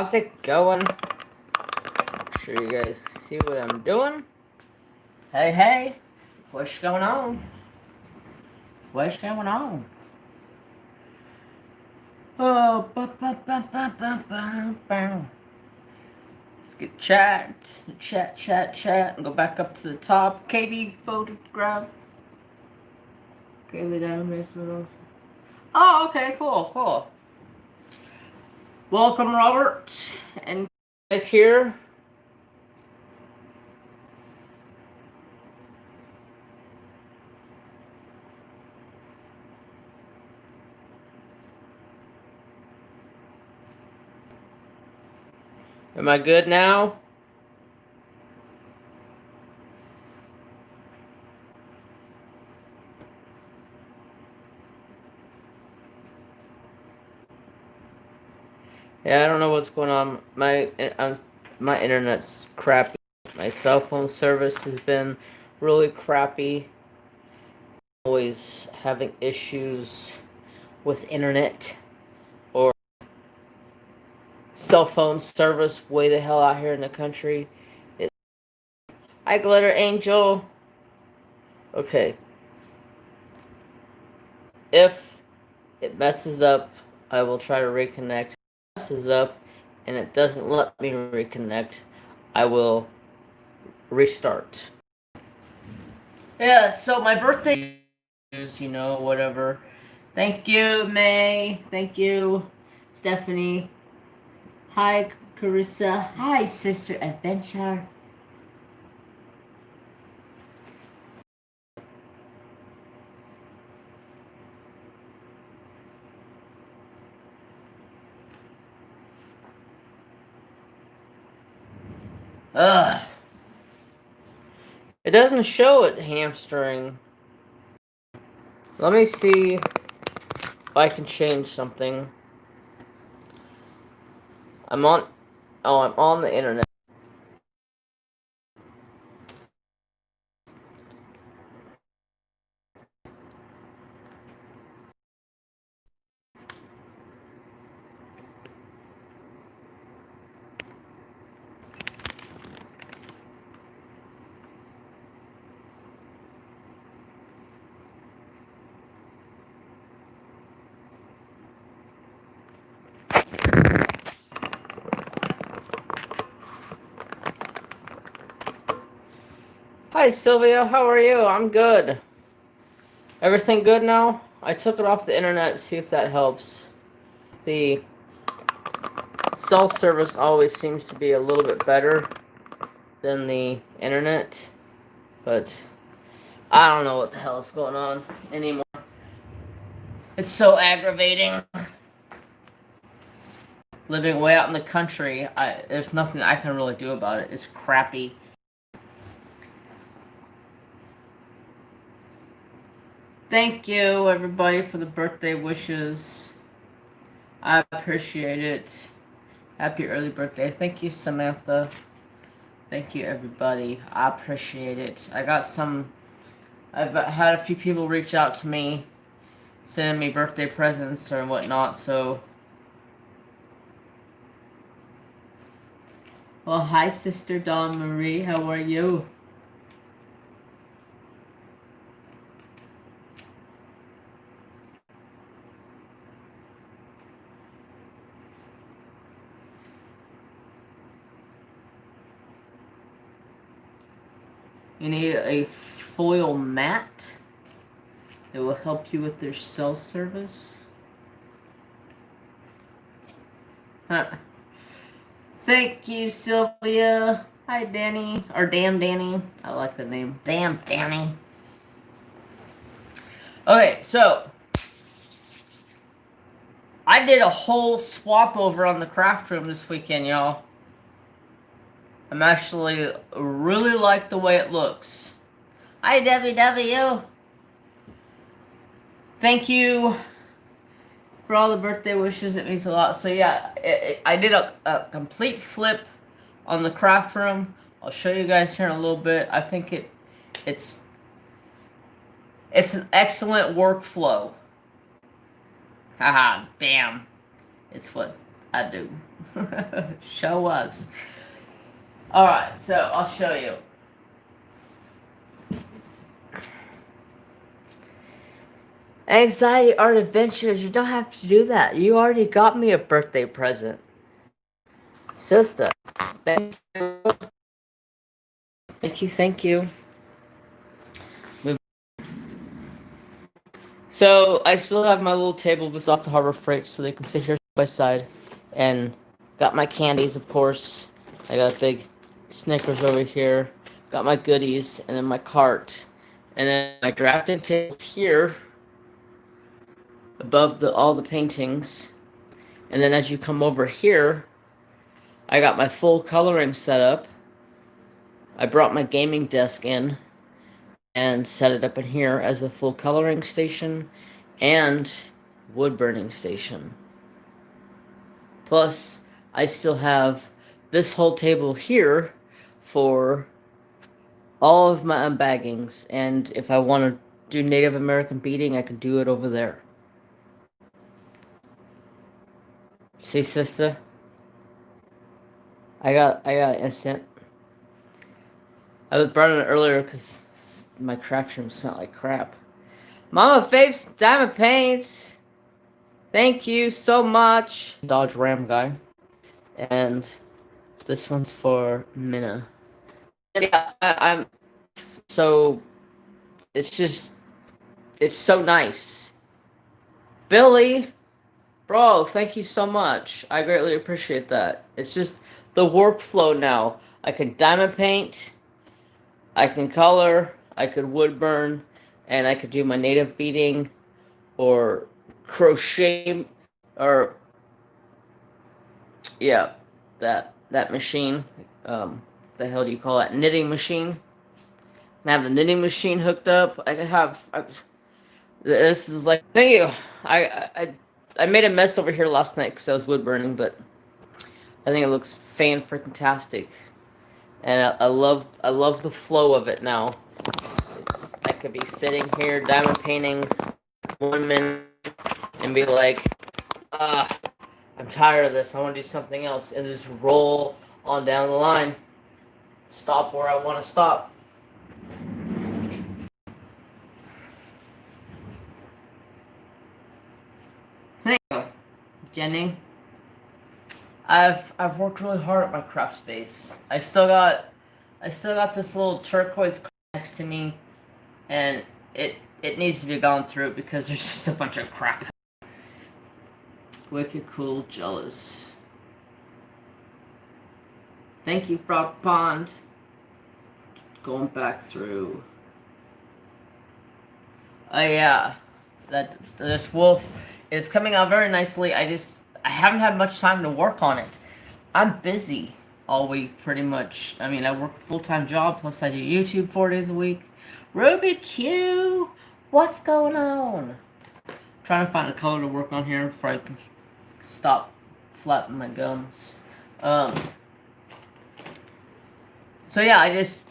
how's it going? Sure you guys see what I'm doing. Hey, what's going on? What's going on? Oh, let's get chat, and go back up to the top. Katie photograph. Kaylee down. Oh, okay, cool. Welcome, Robert, and guys here. Am I good now? Yeah, I don't know what's going on. My internet's crappy. My cell phone service has been really crappy. Always having issues with internet or cell phone service way the hell out here in the country. Hi, Glitter Angel. Okay. If it messes up, I will try to reconnect. If it messes up and it doesn't let me reconnect, I will restart. Yeah, so my birthday is, whatever. Thank you, May. Thank you, Stephanie. Hi, Carissa. Hi, Sister Adventure. Ugh. It doesn't show it hamstering. Let me see if I can change something. I'm on the internet. Hi, Sylvia. How are you? I'm good. Everything good now? I took it off the internet to see if that helps. The cell service always seems to be a little bit better than the internet, but I don't know what the hell is going on anymore. It's so aggravating. Living way out in the country, there's nothing I can really do about it. It's crappy. Thank you, everybody, for the birthday wishes. I appreciate it. Happy early birthday. Thank you, Samantha. Thank you, everybody. I appreciate it. I've had a few people reach out to me, sending me birthday presents or whatnot, so. Well, hi, Sister Dawn Marie. How are you? You need a foil mat that will help you with their cell service. Huh. Thank you, Sylvia. Hi, Danny. Or Damn Danny. I like the name. Damn Danny. Okay, so I did a whole swap over on the craft room this weekend, y'all. I'm actually really like the way it looks. Hi, WW. Thank you for all the birthday wishes. It means a lot. So yeah, I did a complete flip on the craft room. I'll show you guys here in a little bit. I think it's an excellent workflow. Haha, damn. It's what I do. Show us. Alright, so I'll show you. Anxiety Art Adventures, you don't have to do that. You already got me a birthday present. Sister, thank you. Thank you, thank you. So, I still have my little table just off the Harbor Freight so they can sit here side by side. And got my candies, of course. I got a big Snickers over here. Got my goodies, and then my cart. And then my drafting table here above all the paintings. And then as you come over here, I got my full coloring set up. I brought my gaming desk in and set it up in here as a full coloring station and wood burning station. Plus, I still have this whole table here for all of my unbaggings, and if I want to do Native American beading, I can do it over there. See, sister? I got instant. I was burning it earlier because my craft room smelled like crap. Mama Faith's Diamond Paints. Thank you so much. Dodge Ram guy. And this one's for Minna. Yeah, I'm so it's so nice. Billy, bro, thank you so much. I greatly appreciate that. It's just the workflow now. I can diamond paint, I can color, I could wood burn, and I could do my native beading or crochet or yeah, that machine. The hell do you call that? Knitting machine. I have the knitting machine hooked up. I could have. This is like. Thank you. I made a mess over here last night because I was wood burning, but I think it looks fan-freaking-tastic, and I love the flow of it now. I could be sitting here diamond painting 1 minute and be like, I'm tired of this. I want to do something else, and just roll on down the line. Stop where I want to stop. Thank you, Jenny. I've worked really hard at my craft space. I still got this little turquoise next to me, and it needs to be gone through because there's just a bunch of crap. Wicked cool, jealous. Thank you, Frog Pond. Going back through. Oh yeah, this wolf is coming out very nicely. I haven't had much time to work on it. I'm busy all week, pretty much. I mean, I work a full-time job, plus I do YouTube 4 days a week. Ruby Q, what's going on? Trying to find a color to work on here before I can stop flapping my gums. So yeah, I just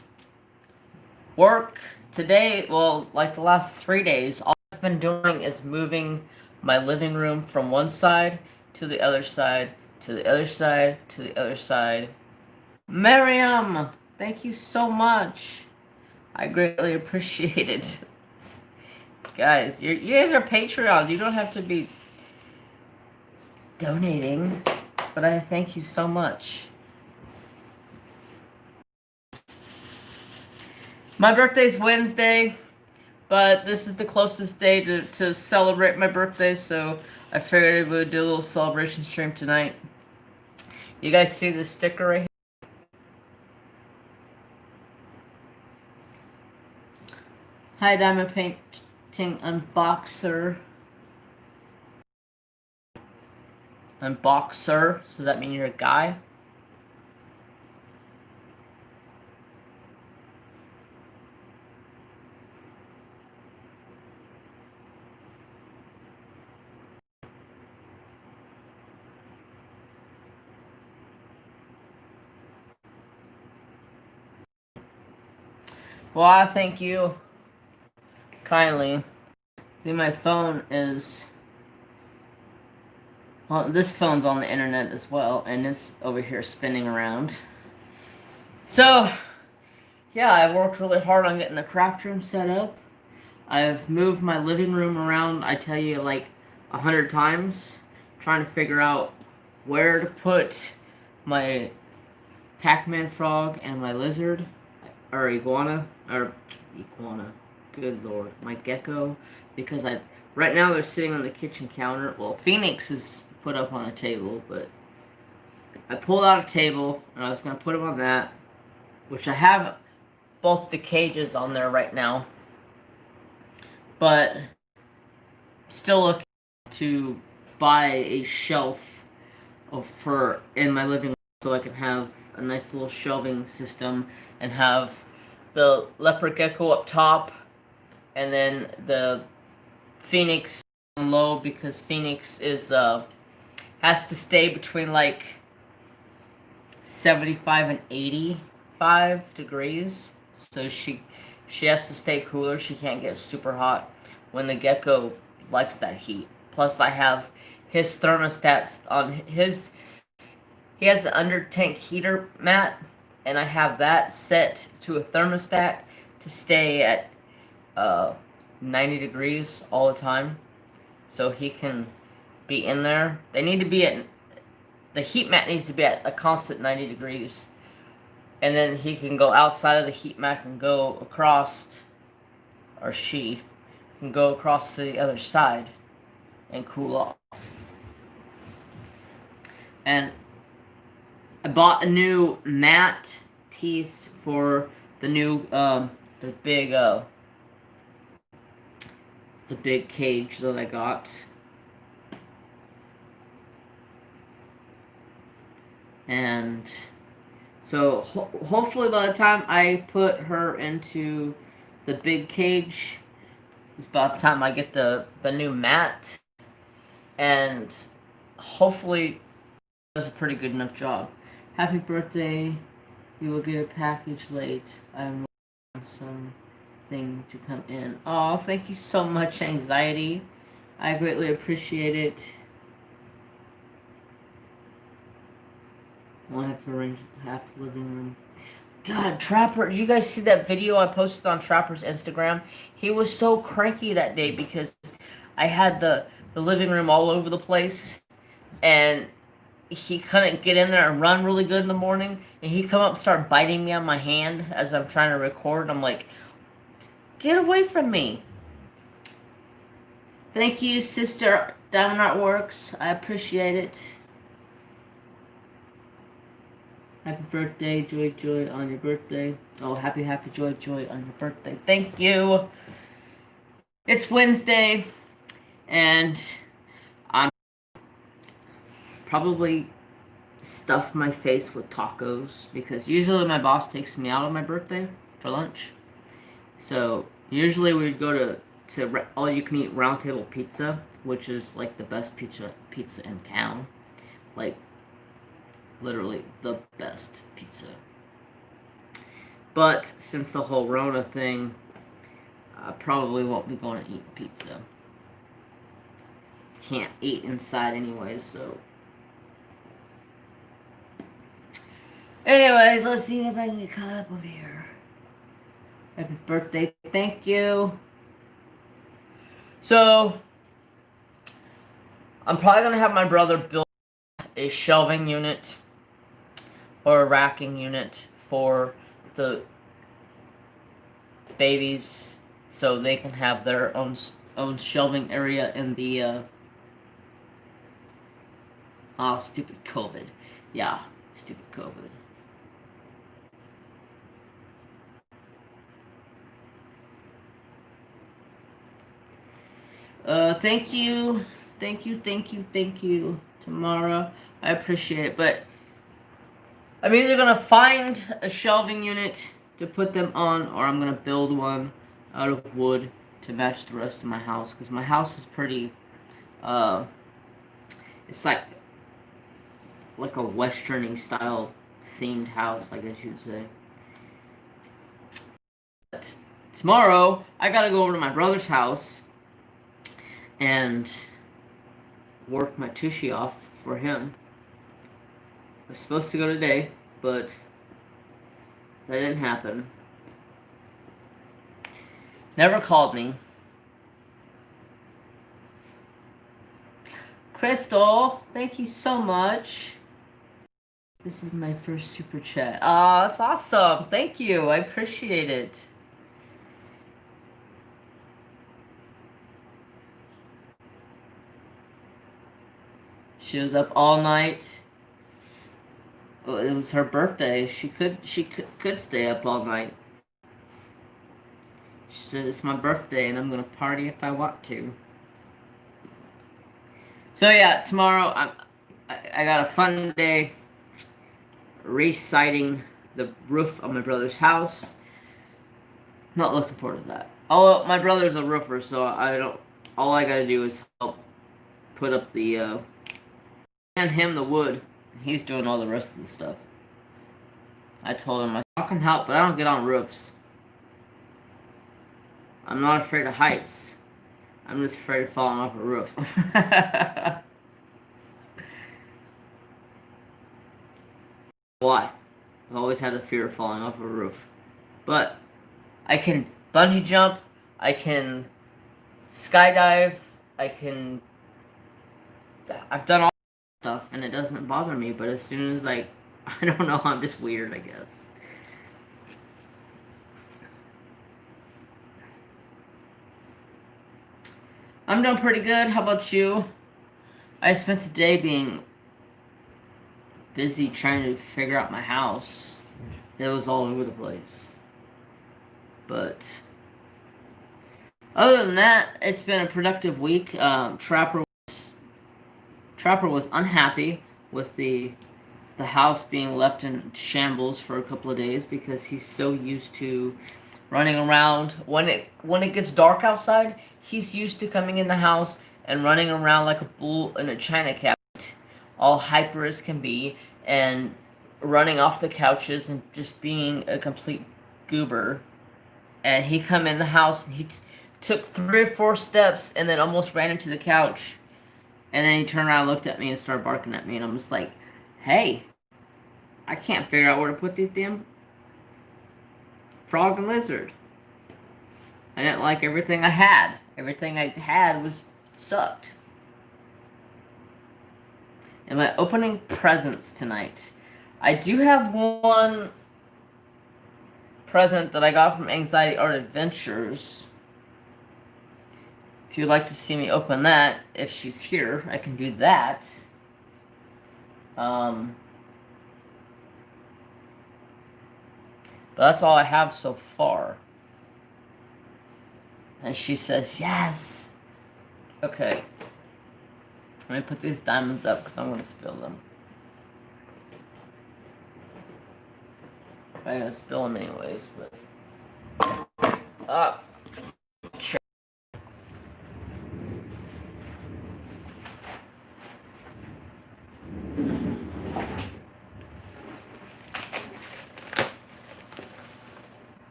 work today. Well, like the last 3 days, all I've been doing is moving my living room from one side to the other side to the other side to the other side. Miriam, thank you so much. I greatly appreciate it. Guys, you guys are Patreons. You don't have to be donating, but I thank you so much. My birthday's Wednesday, but this is the closest day to celebrate my birthday, so I figured we would do a little celebration stream tonight. You guys see this sticker right here? Hi, Diamond Painting Unboxer. Unboxer, so does that mean you're a guy? Well, I thank you kindly. See, my phone is Well, this phone's on the internet as well, and it's over here spinning around. So, yeah, I worked really hard on getting the craft room set up. I've moved my living room around, I tell you, like 100 times, trying to figure out where to put my Pac-Man frog and my lizard, or iguana, good lord, my gecko, because right now they're sitting on the kitchen counter. Well, Phoenix is put up on a table, but I pulled out a table, and I was going to put him on that, which I have both the cages on there right now, but still looking to buy a shelf for in my living room so I can have a nice little shelving system and have the leopard gecko up top and then the Phoenix down low, because Phoenix is has to stay between like 75 and 85 degrees, so she has to stay cooler. She can't get super hot when the gecko likes that heat. Plus I have his thermostats on his. He has an under tank heater mat, and I have that set to a thermostat to stay at 90 degrees all the time, so he can be in there. They need to be at the heat mat needs to be at a constant 90 degrees, and then he can go outside of the heat mat and go across, or she can go across to the other side and cool off. And I bought a new mat piece for the new the big cage that I got. And so hopefully by the time I put her into the big cage, it's about the time I get the new mat, and hopefully it does a pretty good enough job. Happy birthday. You will get a package late. I'm waiting on something to come in. Oh, thank you so much, Anxiety. I greatly appreciate it. I'll have to arrange half the living room. God, Trapper, did you guys see that video I posted on Trapper's Instagram? He was so cranky that day because I had the living room all over the place, and he couldn't get in there and run really good in the morning, and he come up and start biting me on my hand as I'm trying to record. I'm like, get away from me. Thank you, Sister Diamond Artworks. I appreciate it. Happy birthday, Joy Joy, on your birthday. Oh, happy Joy Joy on your birthday. Thank you. It's Wednesday, and I'm probably stuff my face with tacos, because usually my boss takes me out on my birthday for lunch. So usually we'd go to all you can eat Round Table Pizza, which is like the best pizza in town. Like literally the best pizza. But since the whole Rona thing, I probably won't be going to eat pizza. Can't eat inside anyways, so. Anyways, let's see if I can get caught up over here. Happy birthday, thank you. So, I'm probably going to have my brother build a shelving unit or a racking unit for the babies, so they can have their own shelving area in the oh, stupid COVID. Yeah, stupid COVID. Thank you, Tamara. I appreciate it, but I'm either gonna find a shelving unit to put them on, or I'm gonna build one out of wood to match the rest of my house, because my house is pretty, it's like a western-y style themed house, I guess you'd say. But tomorrow, I gotta go over to my brother's house and work my tushy off for him. I was supposed to go today, but that didn't happen. Never called me. Crystal, thank you so much. This is my first super chat. Aw, that's awesome. Thank you. I appreciate it. She was up all night. Well, it was her birthday. She could stay up all night. She said it's my birthday and I'm gonna party if I want to. So yeah, tomorrow I got a fun day residing the roof of my brother's house. Not looking forward to that. Oh, my brother's a roofer, so I don't. All I gotta do is help put up the and him the wood. He's doing all the rest of the stuff. I told him I'll come help, but I don't get on roofs. I'm not afraid of heights. I'm just afraid of falling off a roof. Why? I've always had a fear of falling off a roof. But I can bungee jump, I can skydive, I've done all stuff and it doesn't bother me, but as soon as I don't know, I'm just weird, I guess. I'm doing pretty good. How about you? I spent the day being busy trying to figure out my house. It was all over the place. But other than that, it's been a productive week. Trapper was unhappy with the house being left in shambles for a couple of days because he's so used to running around. When it gets dark outside, he's used to coming in the house and running around like a bull in a china cabinet, all hyper as can be, and running off the couches and just being a complete goober. And he come in the house and he took 3 or 4 steps and then almost ran into the couch. And then he turned around, looked at me, and started barking at me. And I'm just like, hey, I can't figure out where to put these damn frog and lizard. I didn't like everything I had. Everything I had sucked. Am I opening presents tonight? I do have one present that I got from Anxiety Art Adventures. If you'd like to see me open that, if she's here, I can do that. But that's all I have so far. And she says, yes! Okay. Let me put these diamonds up because I'm going to spill them. I'm going to spill them anyways, but... Ah!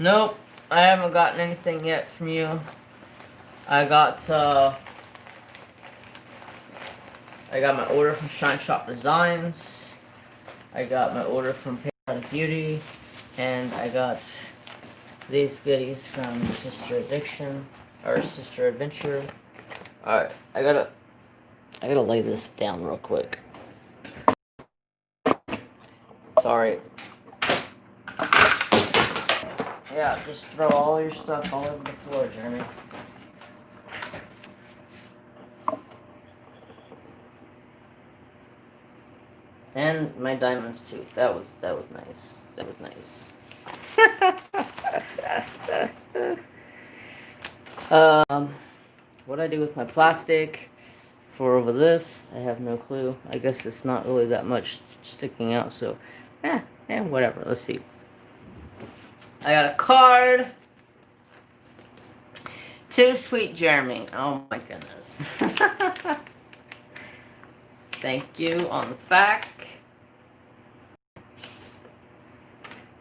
Nope, I haven't gotten anything yet from you. I got my order from Shine Shop Designs. I got my order from Patriotic Beauty, and I got these goodies from Sister Addiction or Sister Adventure. All right, I gotta lay this down real quick. Sorry. Yeah, just throw all your stuff all over the floor, Jeremy. And my diamonds too. That was nice. That was nice. What I do with my plastic for over this, I have no clue. I guess it's not really that much sticking out, so whatever. Let's see. I got a card. To Sweet Jeremy. Oh my goodness. Thank you on the back.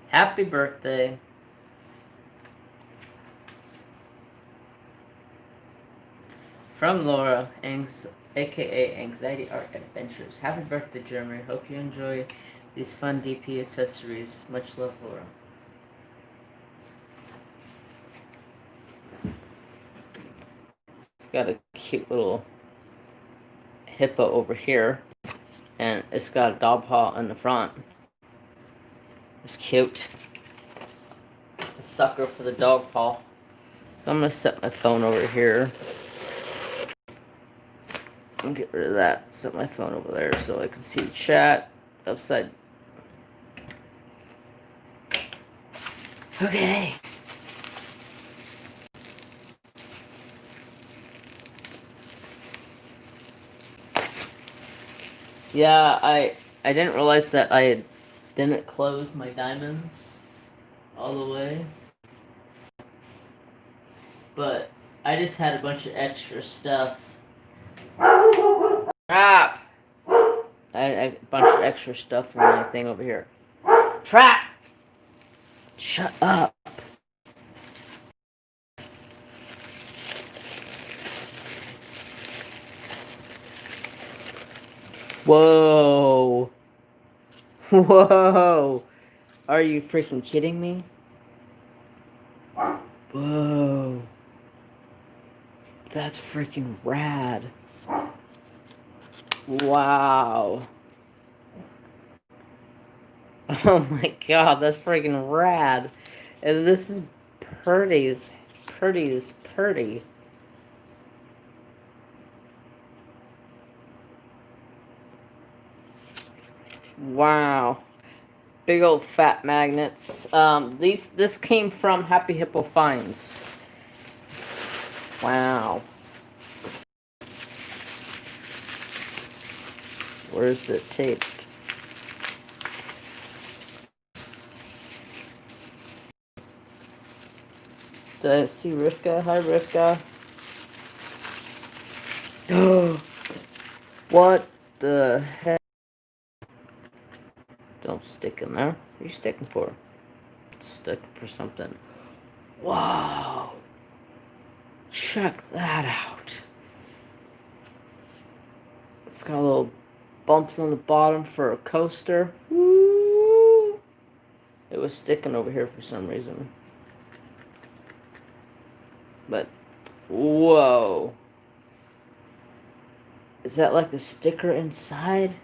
Happy birthday. From Laura, aka Anxiety Art Adventures. Happy birthday, Jeremy. Hope you enjoy these fun DP accessories. Much love, Laura. It's got a cute little hippo over here, and it's got a dog paw in the front. It's cute. A sucker for the dog paw. So I'm gonna set my phone over here. And get rid of that. Set my phone over there so I can see the chat upside. Okay. Yeah, I didn't realize that I didn't close my diamonds all the way. But I just had a bunch of extra stuff. Trap! I had a bunch of extra stuff in my thing over here. Trap! Shut up. Whoa. Whoa. Are you freaking kidding me? Whoa. That's freaking rad. Wow. Oh my god, that's freaking rad. And this is pretty as pretty. Wow. Big old fat magnets. This came from Happy Hippo Finds. Wow. Where's it taped? Did I see Rivka? Hi, Rivka. What the heck? Don't stick in there. What are you sticking for? It's sticking for something. Wow. Check that out. It's got little bumps on the bottom for a coaster. Woo! It was sticking over here for some reason. But, whoa. Is that like a sticker inside?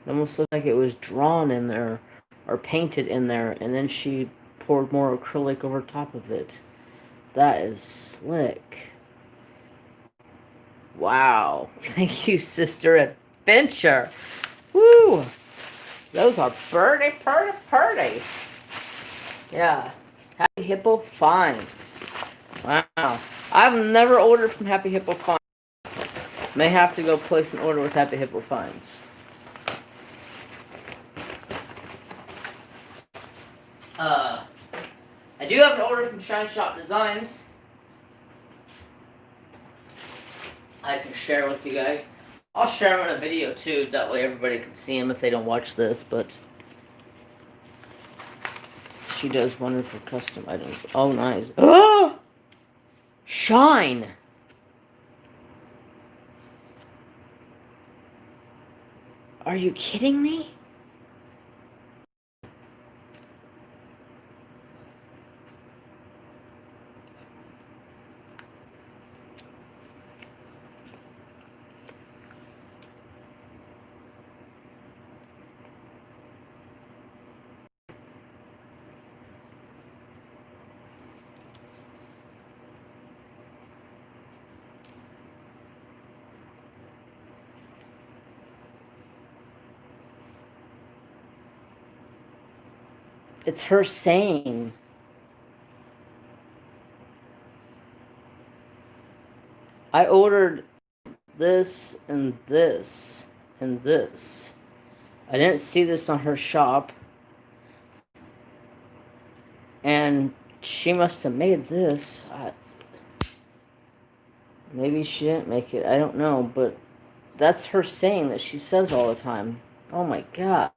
It almost looked like it was drawn in there or painted in there, and then she poured more acrylic over top of it. That is slick. Wow. Thank you, Sister Adventure. Woo! Those are pretty. Yeah. Happy Hippo Finds. Wow. I've never ordered from Happy Hippo Finds. May have to go place an order with Happy Hippo Finds. I do have an order from Shine Shop Designs. I can share with you guys. I'll share them in a video too, that way everybody can see them if they don't watch this, but she does wonderful custom items. Oh, nice. Oh! Shine! Are you kidding me? It's her saying. I ordered this and this and this. I didn't see this on her shop. And she must have made this. Maybe she didn't make it. I don't know. But that's her saying that she says all the time. Oh my god.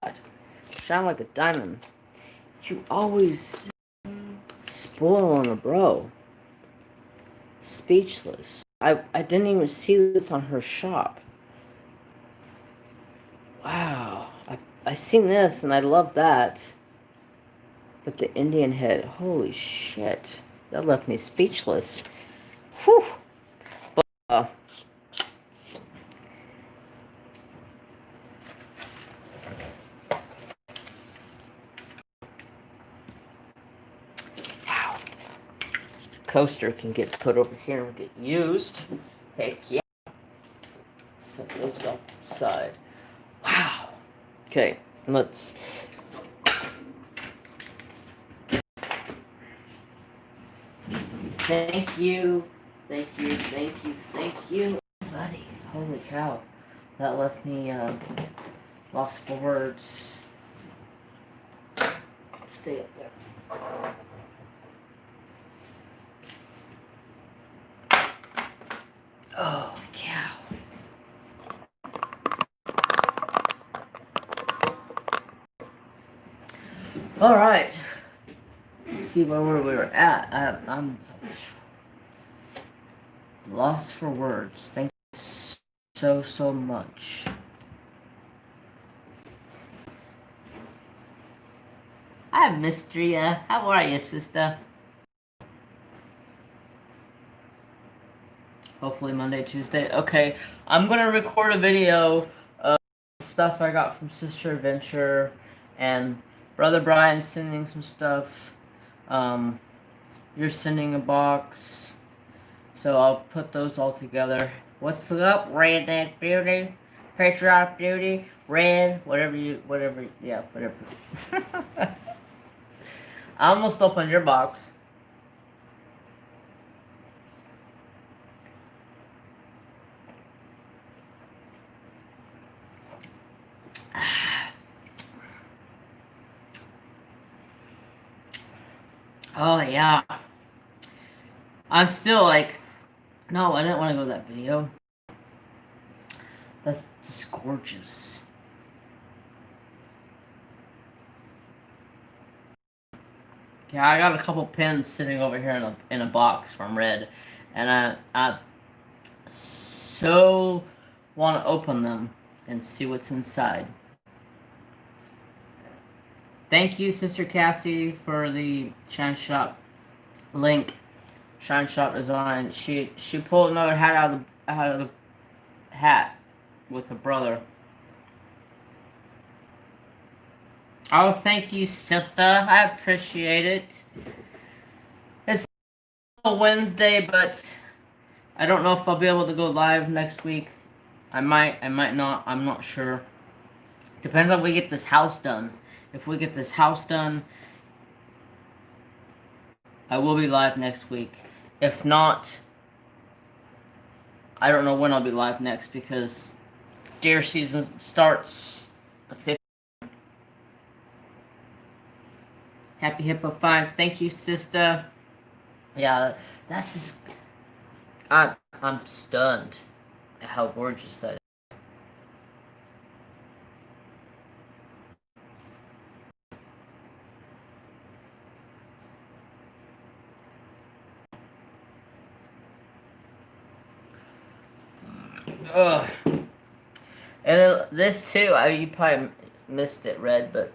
Shine like a diamond. You always spoil on a bro. Speechless. I didn't even see this on her shop. Wow. I seen this and I love that. But the Indian head, holy shit. That left me speechless. Whew. But, wow. Coaster can get put over here and get used. Heck yeah. Set those off to the side. Wow. Okay, let's. Thank you. Thank you. Thank you. Thank you. Buddy. Holy cow. That left me lost for words. Stay up there. Oh, cow. All right. Let's see where we were at. I'm lost for words. Thank you so much. Hi, Mistria. How are you, sister? Hopefully Monday, Tuesday. Okay, I'm gonna record a video of stuff I got from Sister Adventure and Brother Brian sending some stuff. You're sending a box, so I'll put those all together. What's up, Redneck Beauty, Patriotic Beauty, Red, whatever, yeah, whatever. I almost opened your box. Oh yeah. I'm still like, no, I didn't want to go to that video. That's just gorgeous. Yeah, I got a couple pins sitting over here in a box from Red, and I so want to open them and see what's inside. Thank you, Sister Cassie, for the Shine Shop link. Shine Shop Design. She pulled another hat out of the hat with her brother. Oh, thank you, sister. I appreciate it. It's a Wednesday, but I don't know if I'll be able to go live next week. I might not. I'm not sure. Depends on if we get this house done. If we get this house done, I will be live next week. If not, I don't know when I'll be live next because deer season starts the 5th. Happy Hippo Finds. Thank you, sister. Yeah, that's just... I'm stunned at how gorgeous that is. Ugh. And then this too, you probably missed it, Red, but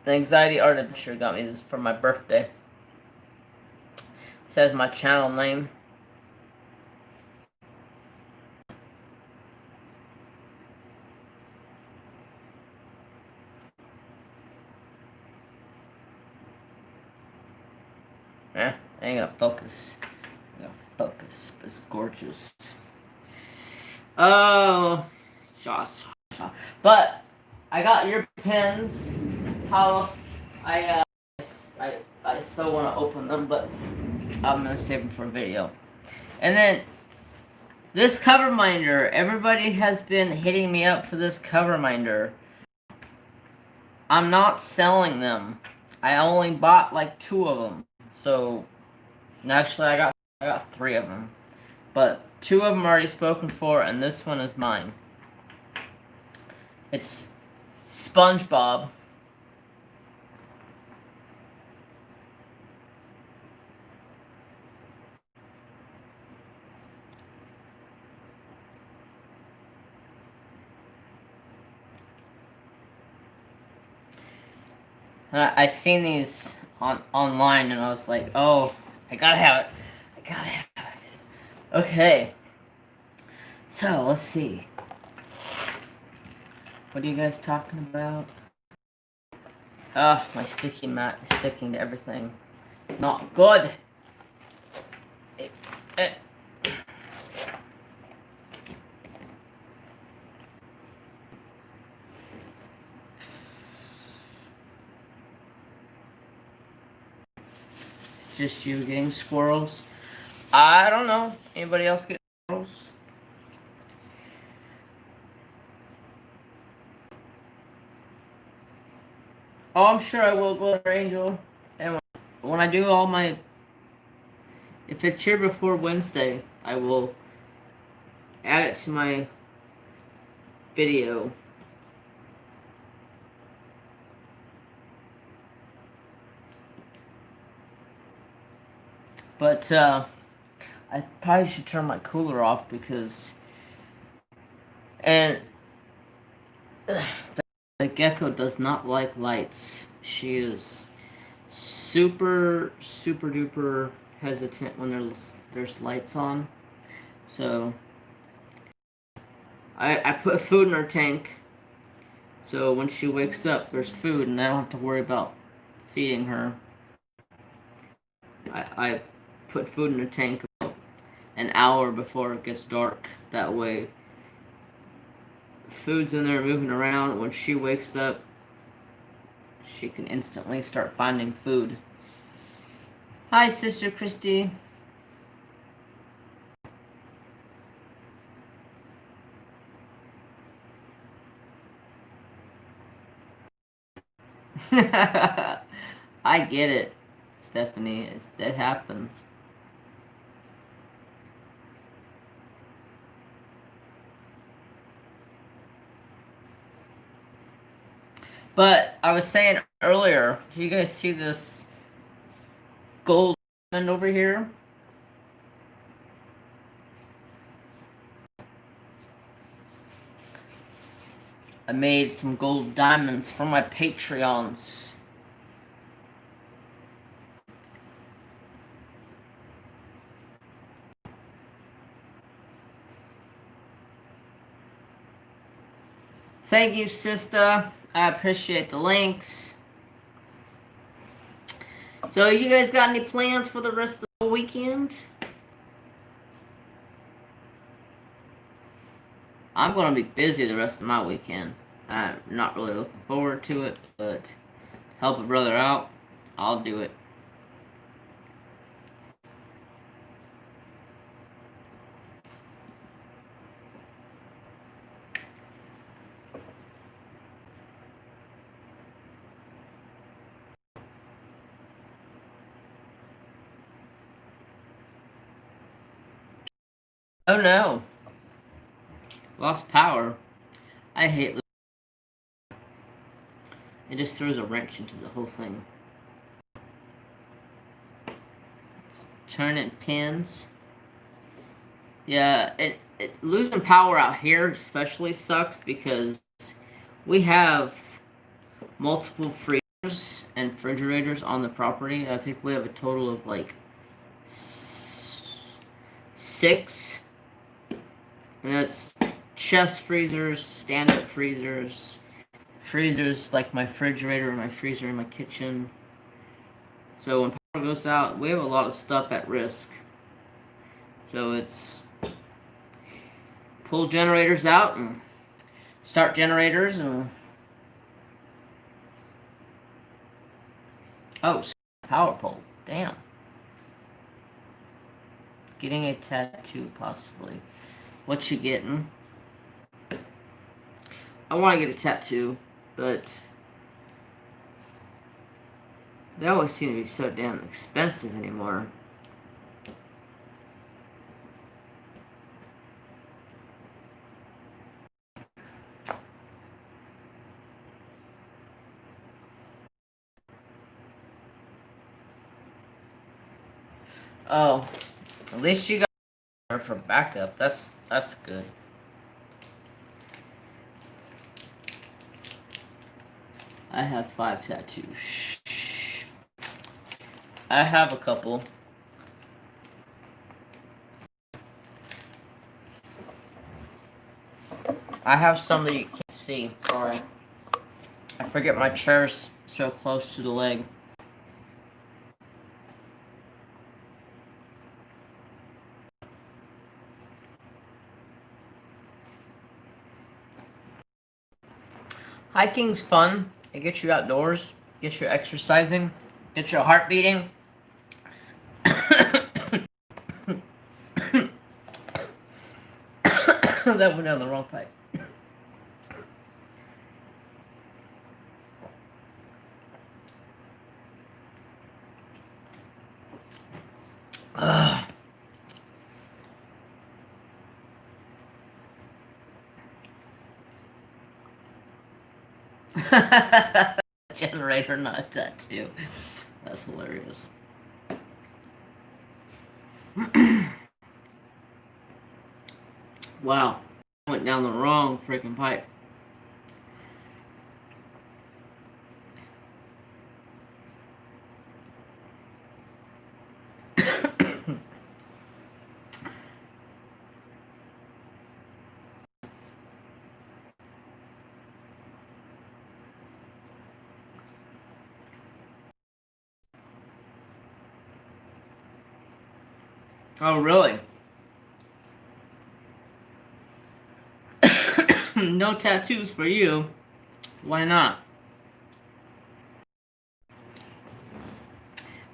the Anxiety Art Adventure got me this for my birthday. It says my channel name. I ain't gonna focus. I'm gonna focus. It's gorgeous. Oh, Josh. But I got your pins. How I so want to open them, but I'm gonna save them for a video. And then this cover minder. Everybody has been hitting me up for this cover minder. I'm not selling them. I only bought like 2 of them. So actually, I got 3 of them, but 2 of them are already spoken for, and this one is mine. It's SpongeBob. I seen these online, and I was like, oh, I gotta have it. I gotta have it. Okay. So, let's see. What are you guys talking about? My sticky mat is sticking to everything. Not good. It. Just you getting squirrels? I don't know. Anybody else get squirrels? Oh, I'm sure I will, Glitter Angel. And when I do all my... If it's here before Wednesday, I will add it to my video. But, I probably should turn my cooler off because... And... The gecko does not like lights. She is super duper hesitant when there's lights on. So I put food in her tank, so when she wakes up there's food and I don't have to worry about feeding her. I put food in her tank about an hour before it gets dark. That way food's in there moving around. When she wakes up she can instantly start finding food. Hi, Sister Christy. I get it, Stephanie. That happens. But I was saying earlier, do you guys see this gold diamond over here? I made some gold diamonds for my Patreons. Thank you, sister. I appreciate the links. So, you guys got any plans for the rest of the weekend? I'm going to be busy the rest of my weekend. I'm not really looking forward to it, but help a brother out, I'll do it. Oh no. Lost power. I hate it. Just throws a wrench into the whole thing. Let's turn it pins. Yeah, losing power out here especially sucks because we have multiple freezers and refrigerators on the property. I think we have a total of like 6. And that's chest freezers, stand-up freezers, freezers like my refrigerator and my freezer in my kitchen. So when power goes out, we have a lot of stuff at risk. So it's pull generators out and start generators and oh, power pole. Damn. Getting a tattoo possibly. What you getting? I want to get a tattoo, but they always seem to be so damn expensive anymore. Oh, at least you got her for backup. That's good. I have 5 tattoos. I have a couple. I have some that you can't see. Sorry. I forget my chair's so close to the leg. Hiking's fun. It gets you outdoors, gets you exercising, gets your heart beating. That went down the wrong pipe. Generator, not a tattoo. That's hilarious. Wow. Went down the wrong freaking pipe. Oh, really? No tattoos for you. Why not?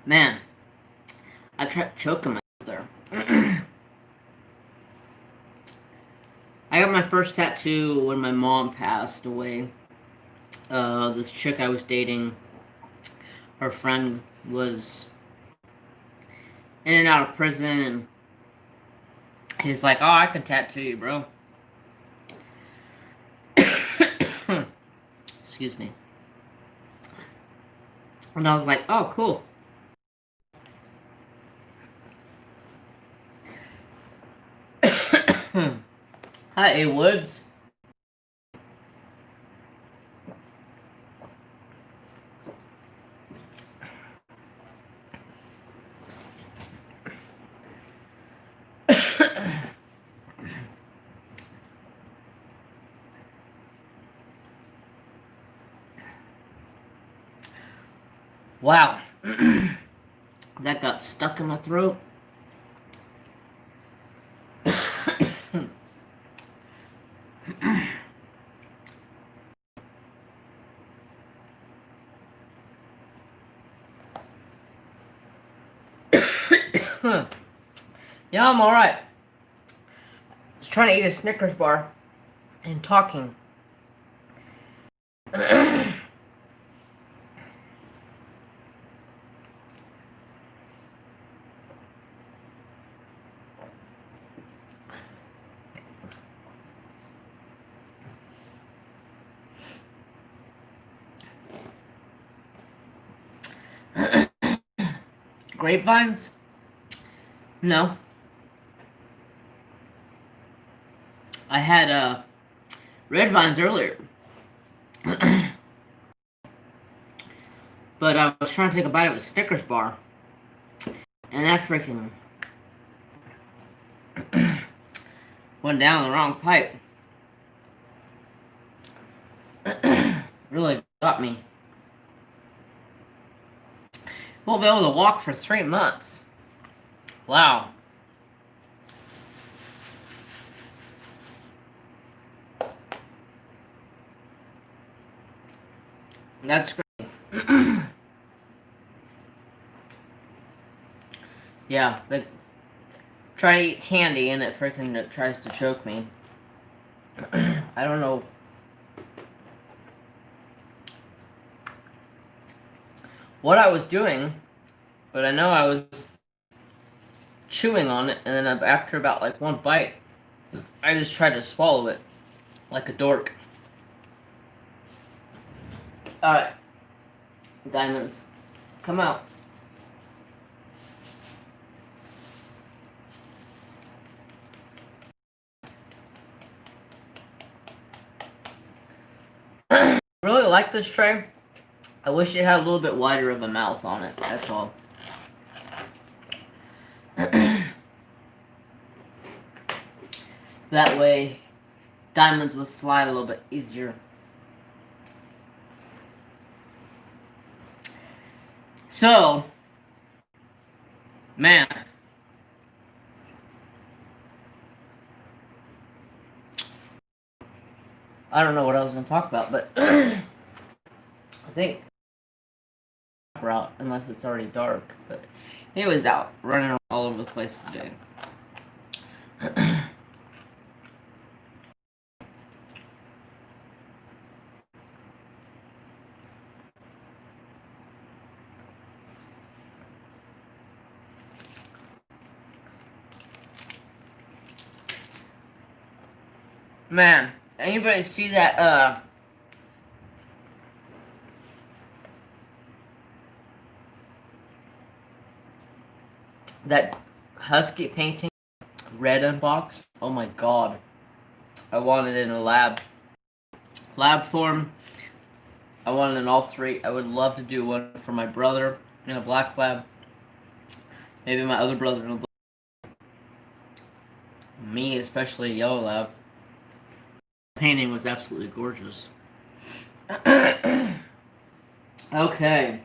Man, I tried choking myself there. I got my first tattoo when my mom passed away. This chick I was dating, her friend was in and out of prison, and he's like, "Oh, I can tattoo you, bro." Excuse me. And I was like, "Oh, cool." Hi, A. Woods. Wow. That got stuck in my throat. Yeah, I'm alright. I was trying to eat a Snickers bar and talking. Grapevines? No. I had red vines earlier. But I was trying to take a bite of a Snickers bar. And that freaking went down the wrong pipe. Really got me. Won't be able to walk for 3 months. Wow. That's great. Yeah, they try to eat candy and it freaking tries to choke me. I don't know what I was doing, but I know I was chewing on it, and then after about like 1 bite, I just tried to swallow it like a dork. Alright, diamonds, come out. Really like this tray. I wish it had a little bit wider of a mouth on it, that's all. That way, diamonds will slide a little bit easier. So, man. I don't know what I was going to talk about, but I think route unless it's already dark. But he was out running all over the place today. Man, anybody see that that husky painting, red unboxed? Oh my god. I want it in a lab form. I want it in all three. I would love to do one for my brother in a black lab. Maybe my other brother in a black. Me, especially a yellow lab. The painting was absolutely gorgeous. Okay.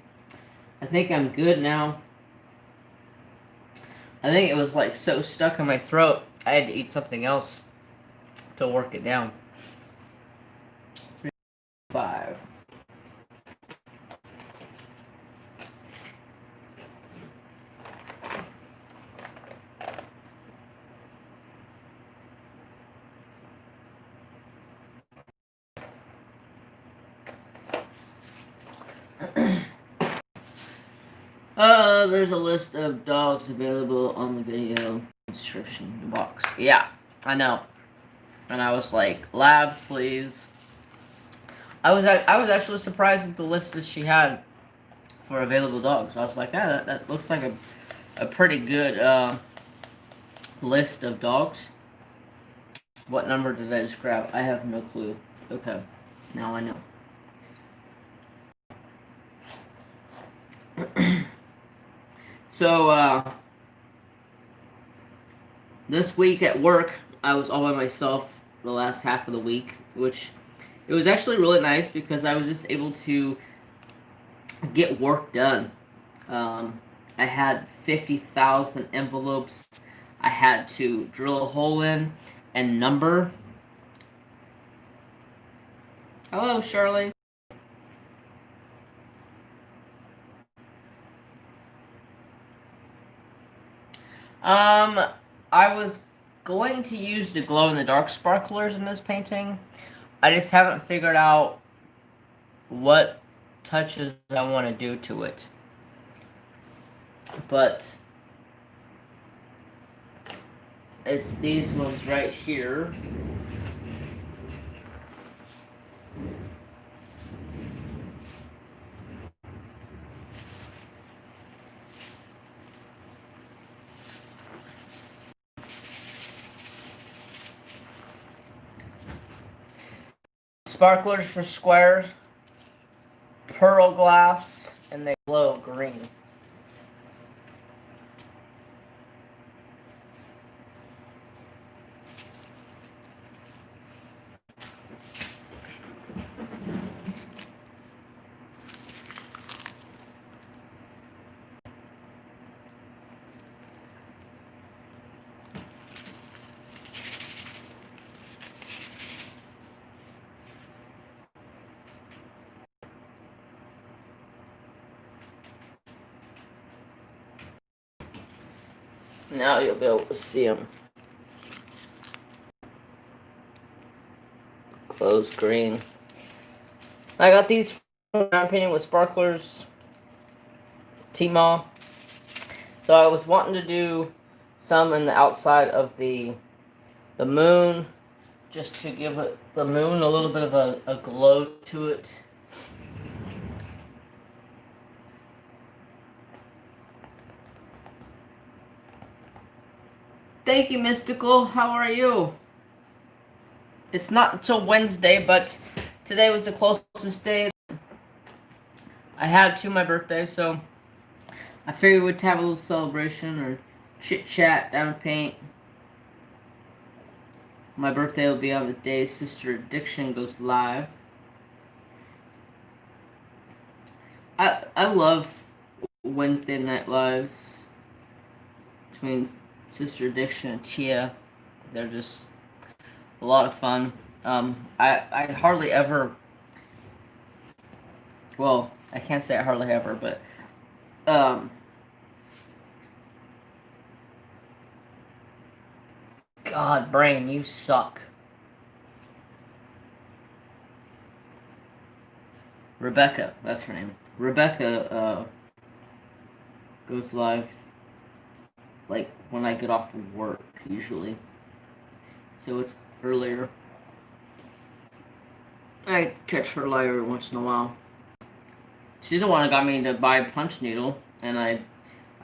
I think I'm good now. I think it was like so stuck in my throat, I had to eat something else to work it down. 3, 5. There's a list of dogs available on the video description box. Yeah, I know. And I was like, labs, please. I was actually surprised at the list that she had for available dogs. I was like, ah, that looks like a pretty good list of dogs. What number did I just grab? I have no clue. Okay, now I know. So, this week at work, I was all by myself the last half of the week, which it was actually really nice because I was just able to get work done. I had 50,000 envelopes I had to drill a hole in and number. Hello, Shirley. I was going to use the glow-in-the-dark sparklers in this painting. I just haven't figured out what touches I want to do to it. But it's these ones right here. Sparklers for squares, pearl glass, and they glow green. Now you'll be able to see them. Glows green. I got these from painting with sparklers. Tmall. So I was wanting to do some in the outside of the moon, just to give the moon a little bit of a glow to it. Thank you, Mystical. How are you? It's not until Wednesday, but today was the closest day I had to my birthday, so I figured we'd have a little celebration or chit chat down the paint. My birthday will be on the day Sister Addiction goes live. I love Wednesday night lives between Sister Addiction and Tia. They're just a lot of fun. I hardly ever. Well, I can't say I hardly ever, but God, brain, you suck. Rebecca, that's her name. Rebecca goes live like when I get off of work usually, so it's earlier. I catch her live every once in a while. She's the one that got me to buy a punch needle, and I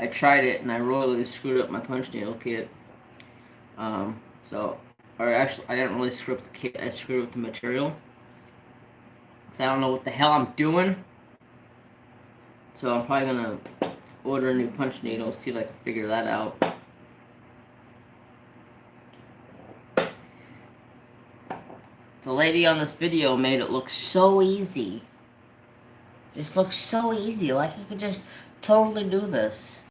tried it and I royally screwed up my punch needle kit. Or actually, I didn't really screw up the kit. I screwed up the material. So I don't know what the hell I'm doing. So I'm probably gonna order a new punch needle, see if I can figure that out. The lady on this video made it look so easy. Just looks so easy, like you could just totally do this.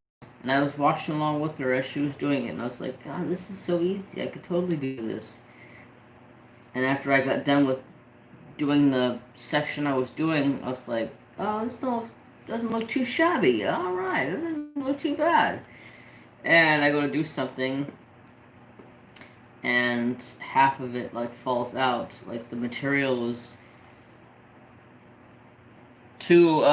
And I was watching along with her as she was doing it, and I was like, God, this is so easy. I could totally do this. And after I got done with doing the section I was doing, I was like, oh, this doesn't look too shabby. Alright, this doesn't look too bad. And I go to do something, and half of it, like, falls out. Like, the material was too,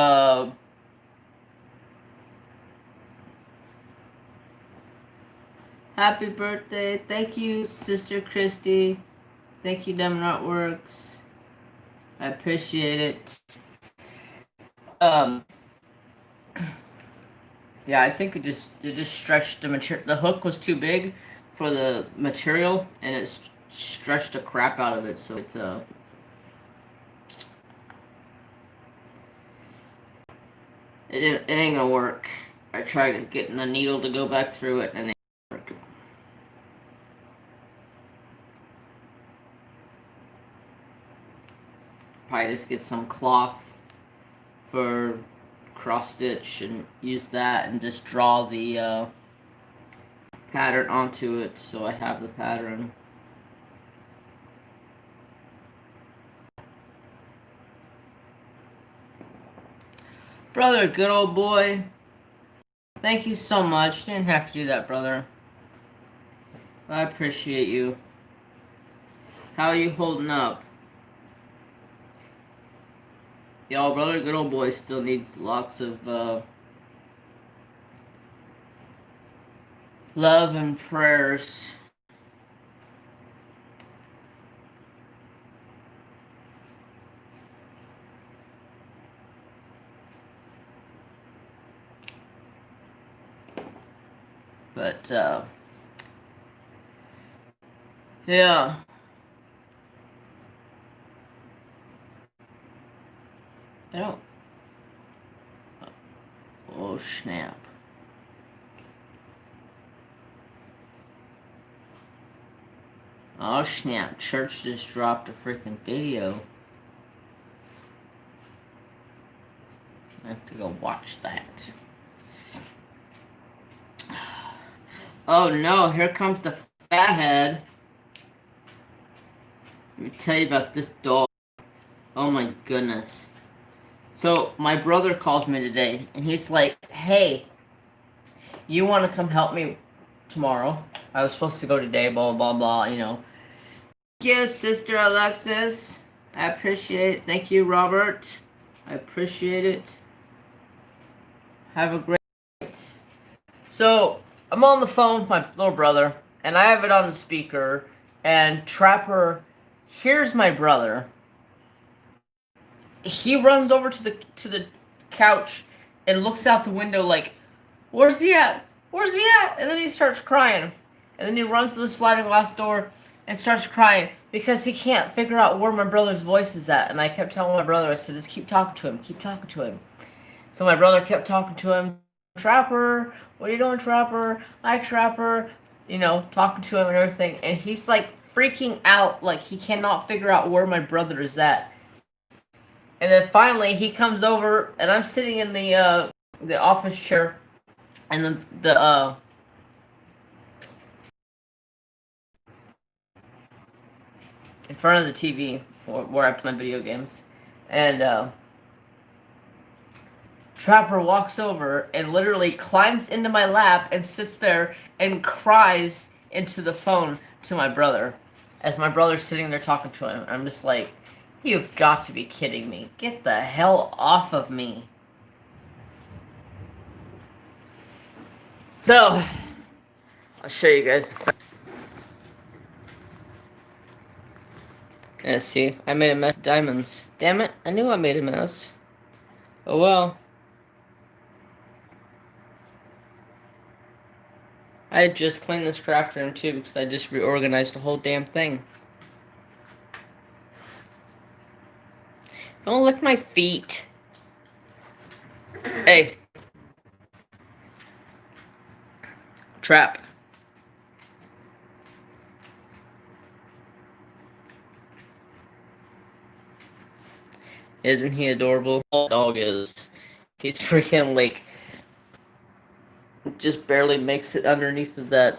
Happy birthday. Thank you, Sister Christy. Thank you, Demon Artworks. I appreciate it. Yeah, I think it just stretched the material. The hook was too big for the material, and it stretched the crap out of it. So it's it ain't gonna work. I tried getting a needle to go back through it, and it ain't gonna work. Probably just get some cloth for cross stitch and use that and just draw the pattern onto it so I have the pattern. Brother, good old boy. Thank you so much. Didn't have to do that, brother. I appreciate you. How are you holding up? Y'all, brother, good old boy still needs lots of love and prayers. But, yeah. I don't. Oh, snap. Oh, snap. Church just dropped a freaking video. I have to go watch that. Oh no, here comes the fathead. Let me tell you about this dog. Oh my goodness. So, my brother calls me today, and he's like, hey, you want to come help me tomorrow? I was supposed to go today, blah, blah, blah, you know. Yes, Sister Alexis. I appreciate it. Thank you, Robert. I appreciate it. Have a great night. So, I'm on the phone with my little brother, and I have it on the speaker, and Trapper hears my brother. He runs over to the couch and looks out the window like, where's he at? Where's he at? And then he starts crying. And then he runs to the sliding glass door and starts crying because he can't figure out where my brother's voice is at. And I kept telling my brother, I said, just keep talking to him, keep talking to him. So my brother kept talking to him, Trapper, what are you doing, Trapper? Hi, Trapper. You know, talking to him and everything. And he's like freaking out, like he cannot figure out where my brother is at. And then finally he comes over, and I'm sitting in the office chair, and the in front of the TV where I play video games, and Trapper walks over and literally climbs into my lap and sits there and cries into the phone to my brother. As my brother's sitting there talking to him, I'm just like, you've got to be kidding me. Get the hell off of me. So, I'll show you guys. Yeah, see, I made a mess of diamonds. Damn it, I knew I made a mess. Oh well. I had just cleaned this crafter room too because I just reorganized the whole damn thing. Don't lick my feet. Hey. Trap. Isn't he adorable? Dog is. He's freaking like just barely makes it underneath of that.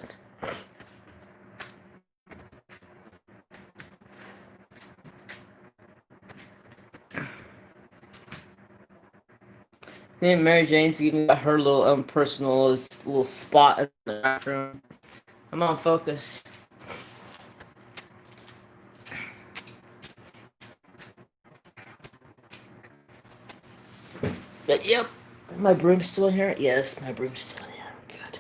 And Mary Jane's even got her little personal little spot in the bathroom. Come on, focus. But yep, my broom's still in here. Yes, my broom's still in here. Good.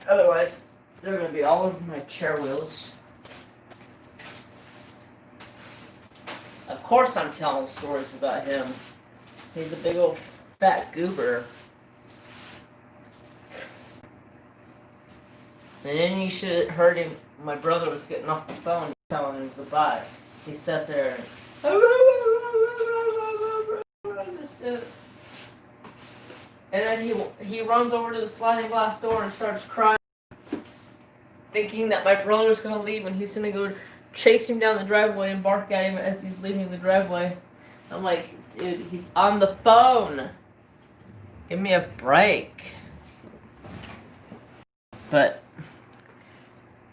Otherwise, they're gonna be all over my chair wheels. Of course, I'm telling stories about him. He's a big old fat goober. And then you should have heard him. My brother was getting off the phone telling him goodbye. He sat there and then he runs over to the sliding glass door and starts crying, thinking that my brother was going to leave and he's going to go chase him down the driveway and bark at him as he's leaving the driveway. I'm like, dude, he's on the phone. Give me a break. But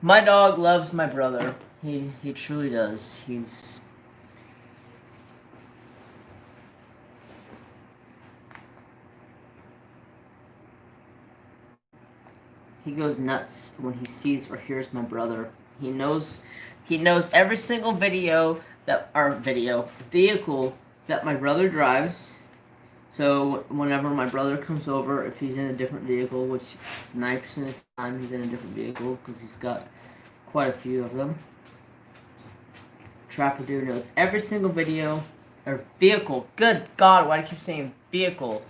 my dog loves my brother. He truly does. He goes nuts when he sees or hears my brother. He knows every single vehicle that my brother drives. So whenever my brother comes over, if he's in a different vehicle, which 90% of the time he's in a different vehicle because he's got quite a few of them. Trapper Dude knows every single video or vehicle. Good God, why do I keep saying vehicle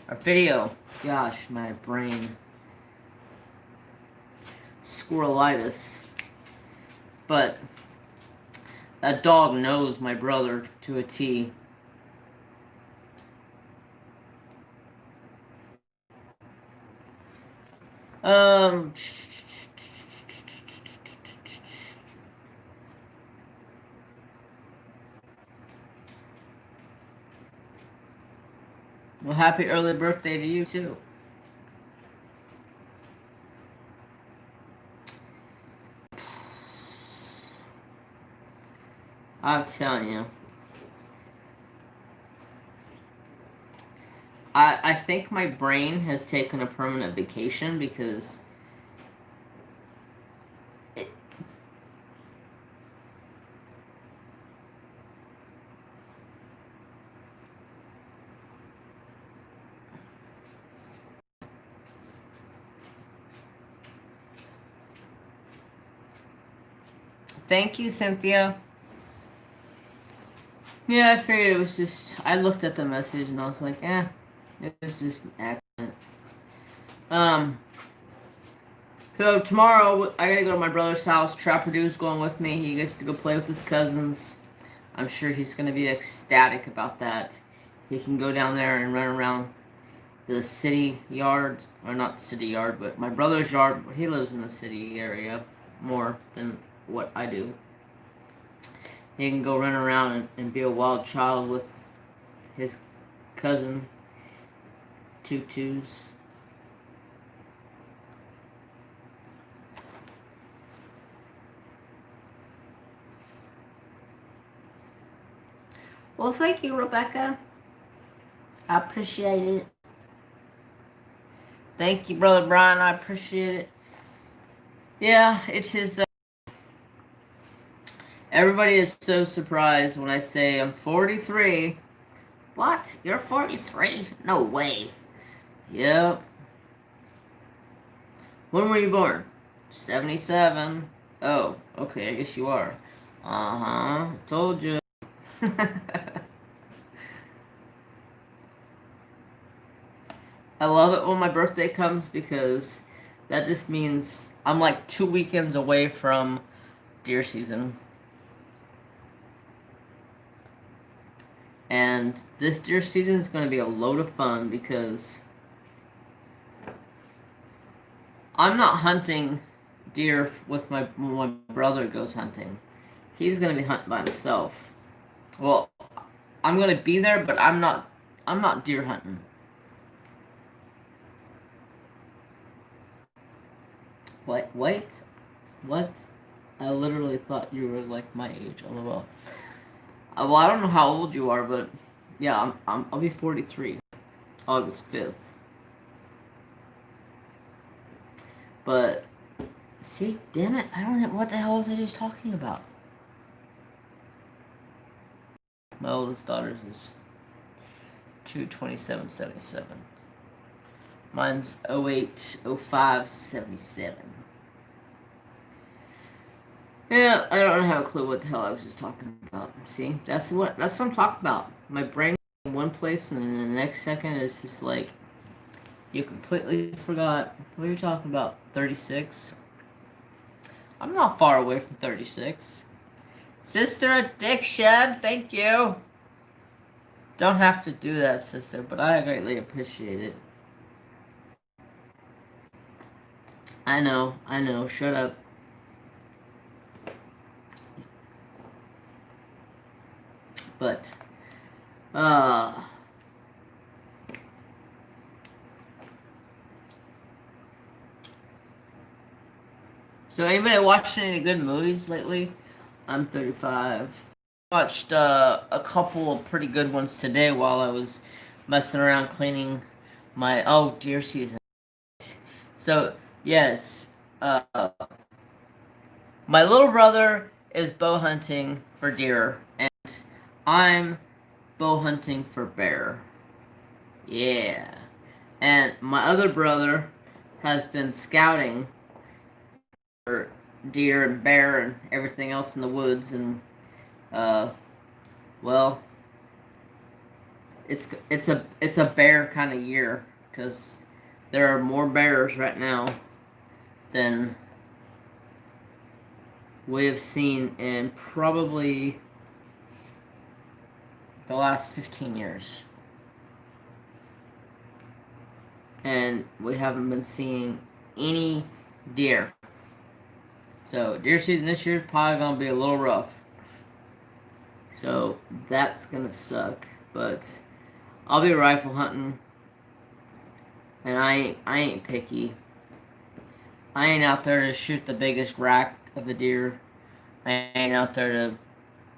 or video? Gosh, my brain. Squirrelitis. But that dog knows my brother to a T. Well, happy early birthday to you too. I'm telling you. I think my brain has taken a permanent vacation because Thank you, Cynthia. Yeah, I figured it was just... I looked at the message and I was like, it was just an accident. So tomorrow I gotta go to my brother's house. Trapper Dude's going with me. He gets to go play with his cousins. I'm sure he's gonna be ecstatic about that. He can go down there and run around the city yard, or not the city yard, but my brother's yard. He lives in the city area more than what I do. He can go run around and be a wild child with his cousin Tutus. Well, thank you, Rebecca. I appreciate it. Thank you, Brother Brian. I appreciate it. Yeah, it's his. Everybody is so surprised when I say I'm 43. What? You're 43? No way. Yep. When were you born? 77. Oh, okay, I guess you are. Uh-huh. Told you. I love it when my birthday comes because that just means I'm like 2 weekends away from deer season. And this deer season is going to be a load of fun because I'm not hunting deer with when my brother goes hunting. He's going to be hunting by himself. Well, I'm going to be there, but I'm not deer hunting. Wait, what? I literally thought you were like my age. LOL. Well, I don't know how old you are, but yeah, I'll be 43, August 5th. But see, damn it, I don't know what the hell was I just talking about. My oldest daughter's is 2/27/77. Mine's 08/05/77. Yeah, I don't have a clue what the hell I was just talking about. See, that's what I'm talking about. My brain in one place, and then the next second it's just like you completely forgot what you're talking about. 36. I'm not far away from 36. Sister Addiction, thank you. Don't have to do that, sister, but I greatly appreciate it. I know, shut up. But, so anybody watching any good movies lately? I'm 35. Watched a couple of pretty good ones today while I was messing around cleaning my deer season. So yes, my little brother is bow hunting for deer, and I'm bow hunting for bear. Yeah, and my other brother has been scouting for deer and bear and everything else in the woods, and well, it's a bear kind of year because there are more bears right now than we have seen in probably the last 15 years. And we haven't been seeing any deer. So deer season this year is probably going to be a little rough. So that's going to suck. But I'll be rifle hunting. And I ain't picky. I ain't out there to shoot the biggest rack of the deer. I ain't out there to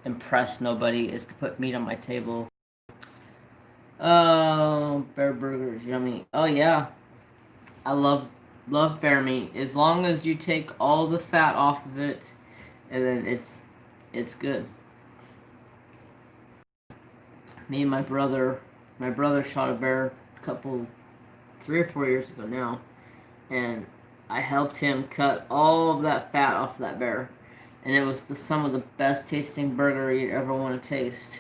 impress nobody. It's to put meat on my table. Oh, bear burgers, yummy. Oh yeah, I love bear meat. As long as you take all the fat off of it, and then it's good. Me and my brother shot a bear a couple 3 or 4 years ago now, and I helped him cut all of that fat off of that bear, and it was some of the best tasting burger you'd ever want to taste.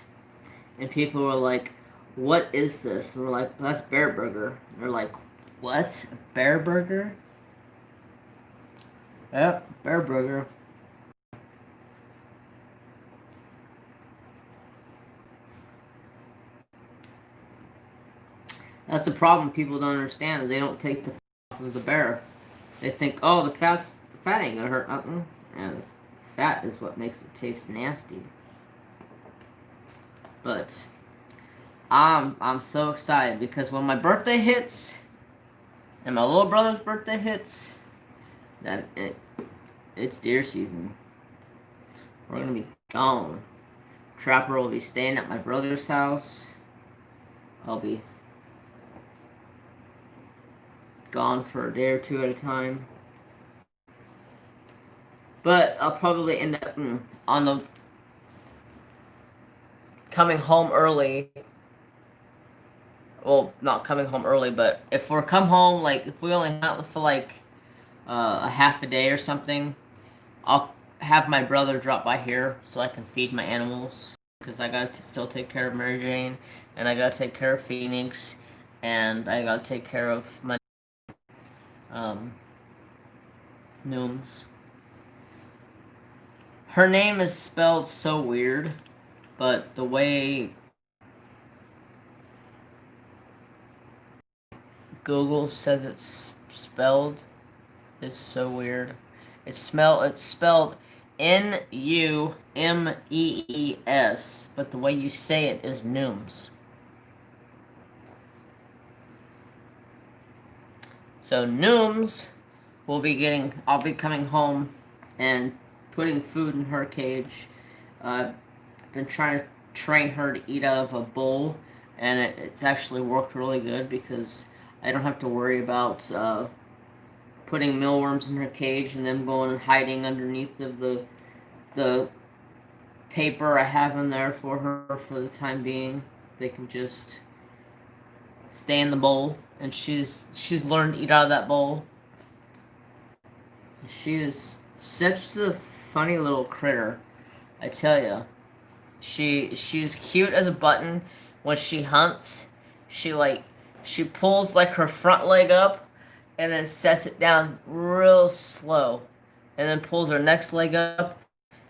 And people were like, "What is this?" And we're like, "That's bear burger." And they're like, "What? A bear burger?" Yep, bear burger. That's the problem people don't understand is they don't take the fat off of the bear. They think, oh, the fat ain't gonna hurt nothing. And the fat is what makes it taste nasty. But I'm so excited because when my birthday hits and my little brother's birthday hits, it's deer season. We're gonna be gone. Trapper will be staying at my brother's house. I'll be gone for a day or two at a time. But I'll probably end up on the coming home early. Well, not coming home early, but if we're come home, like, if we only hunt for, like, a half a day or something, I'll have my brother drop by here so I can feed my animals. Because I gotta still take care of Mary Jane, and I gotta take care of Phoenix, and I gotta take care of my, Nooms. Her name is spelled so weird, but the way Google says it's spelled is so weird. It's spelled Numees, but the way you say it is Nooms. So Nooms I'll be coming home and putting food in her cage. I've been trying to train her to eat out of a bowl, and it's actually worked really good because I don't have to worry about putting mealworms in her cage and them going and hiding underneath of the paper I have in there for her for the time being. They can just stay in the bowl, and she's learned to eat out of that bowl. She is such a funny little critter, I tell ya. She's cute as a button. When she hunts, she pulls like her front leg up, and then sets it down real slow, and then pulls her next leg up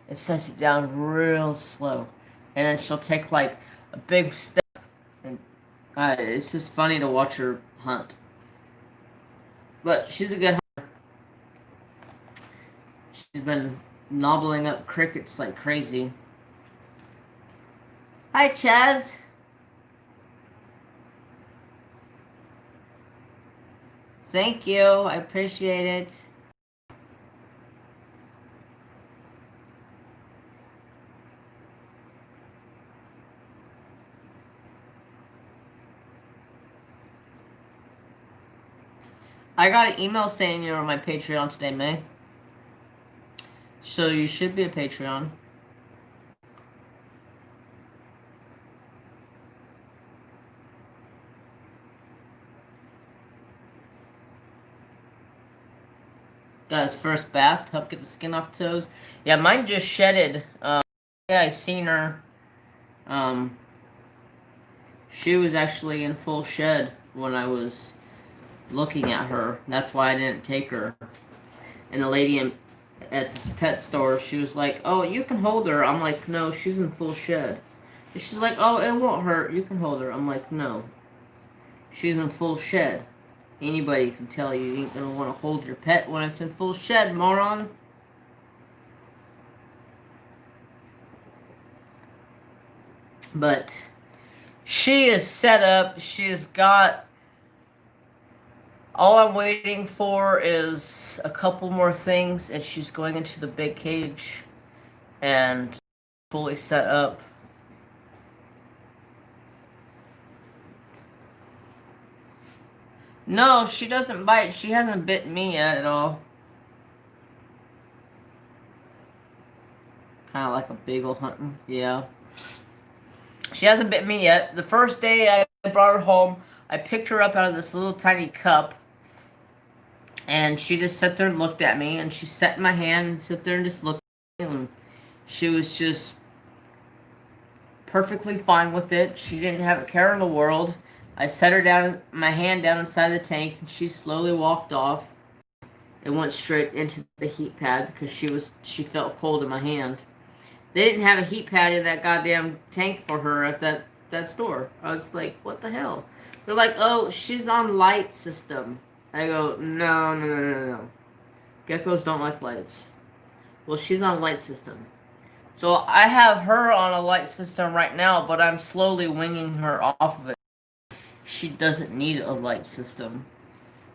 and sets it down real slow, and then she'll take like a big step. And it's just funny to watch her hunt. But she's a good hunter. She's been nobbling up crickets like crazy. Hi, Chaz. Thank you. I appreciate it. I got an email saying you're on my Patreon today, May. So you should be a Patreon. Got his first bath, help get the skin off toes. Yeah, mine just shedded. Yeah, I seen her. She was actually in full shed when I was looking at her. That's why I didn't take her. And the lady at this pet store, she was like, "Oh, you can hold her." I'm like, "No, she's in full shed." And she's like, "Oh, it won't hurt. You can hold her." I'm like, "No, she's in full shed. Anybody can tell you ain't gonna want to hold your pet when it's in full shed, moron." But she is set up. She's got. All I'm waiting for is a couple more things, and she's going into the big cage and fully set up. No, she doesn't bite. She hasn't bitten me yet at all. Kind of like a beagle hunting. Yeah. She hasn't bitten me yet. The first day I brought her home, I picked her up out of this little tiny cup. And she just sat there and looked at me. And she sat in my hand and sat there and just looked at me. And she was just perfectly fine with it. She didn't have a care in the world. I set her down, my hand down inside the tank, and she slowly walked off. It went straight into the heat pad because she felt cold in my hand. They didn't have a heat pad in that goddamn tank for her at that store. I was like, what the hell? They're like, oh, she's on light system. I go, no, no, no, no, no. Geckos don't like lights. Well, she's on light system. So I have her on a light system right now, but I'm slowly winging her off of it. She doesn't need a light system.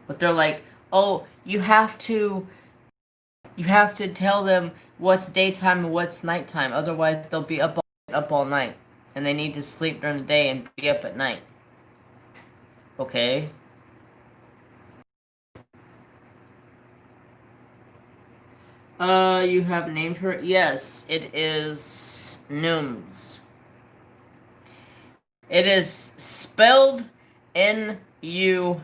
But they're like, oh, you have to tell them what's daytime and what's nighttime. Otherwise, they'll be up all night, and they need to sleep during the day and be up at night. Okay. You have named her? Yes, it is Nooms. It is spelled Numees,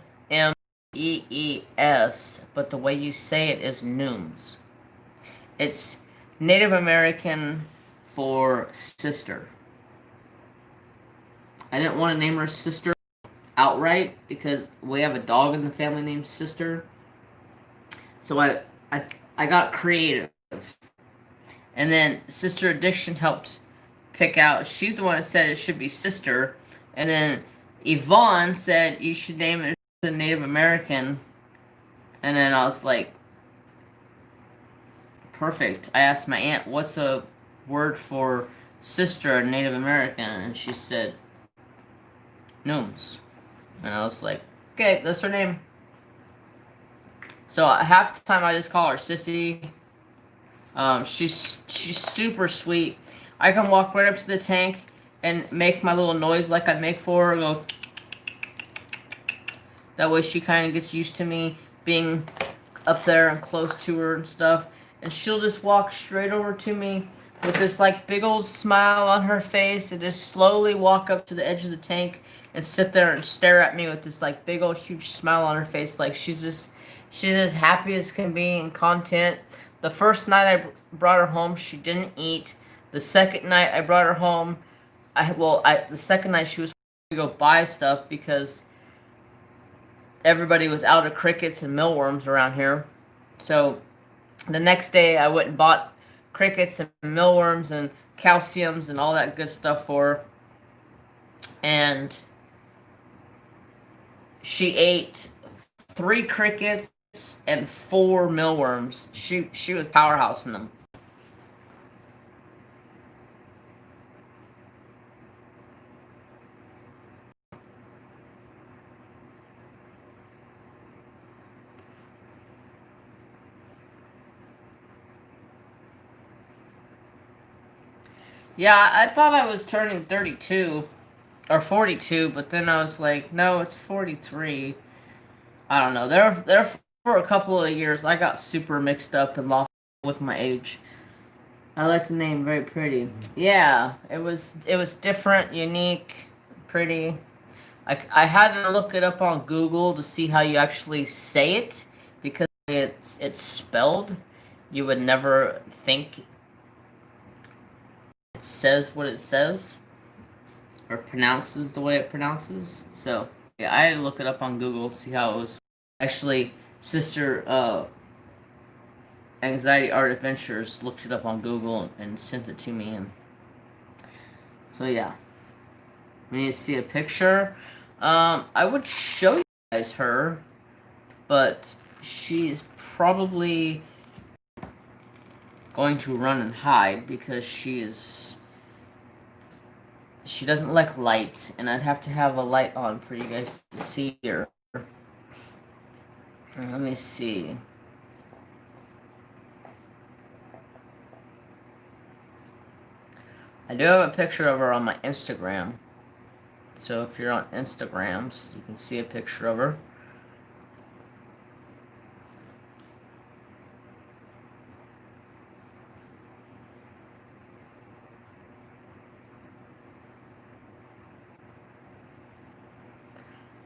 but the way you say it is Nooms. It's Native American for sister. I didn't want to name her sister outright because we have a dog in the family named Sister. So I got creative. And then Sister Addiction helped pick out. She's the one that said it should be Sister. And then Yvonne said you should name it the Native American. And then I was like, perfect. I asked my aunt, what's a word for sister in Native American? And she said, Nooms. And I was like, okay, that's her name. So half the time I just call her Sissy. She's super sweet. I can walk right up to the tank and make my little noise like I make for her. Go. That way she kind of gets used to me being up there and close to her and stuff. And she'll just walk straight over to me with this like big old smile on her face and just slowly walk up to the edge of the tank and sit there and stare at me with this like big old huge smile on her face, like she's as happy as can be and content. The first night I brought her home, she didn't eat. The second night I brought her home, the second night she was to go buy stuff because everybody was out of crickets and mealworms around here. So the next day I went and bought crickets and mealworms and calciums and all that good stuff for her. And she ate 3 crickets and 4 mealworms. She was powerhousing them. Yeah, I thought I was turning 32 or 42, but then I was like, no, it's 43. I don't know. There for a couple of years, I got super mixed up and lost with my age. I like the name, very pretty. Yeah, it was different, unique, pretty. I had to look it up on Google to see how you actually say it because it's spelled. You would never think it says what it says or pronounces the way it pronounces. So yeah, I had to look it up on Google to see how it was actually. Sister Anxiety Art Adventures looked it up on Google and sent it to me, and so yeah, we need to see a picture. I would show you guys her, but she is probably going to run and hide because she doesn't like light, and I'd have to have a light on for you guys to see her. Let me see. I do have a picture of her on my Instagram. So if you're on Instagrams, you can see a picture of her.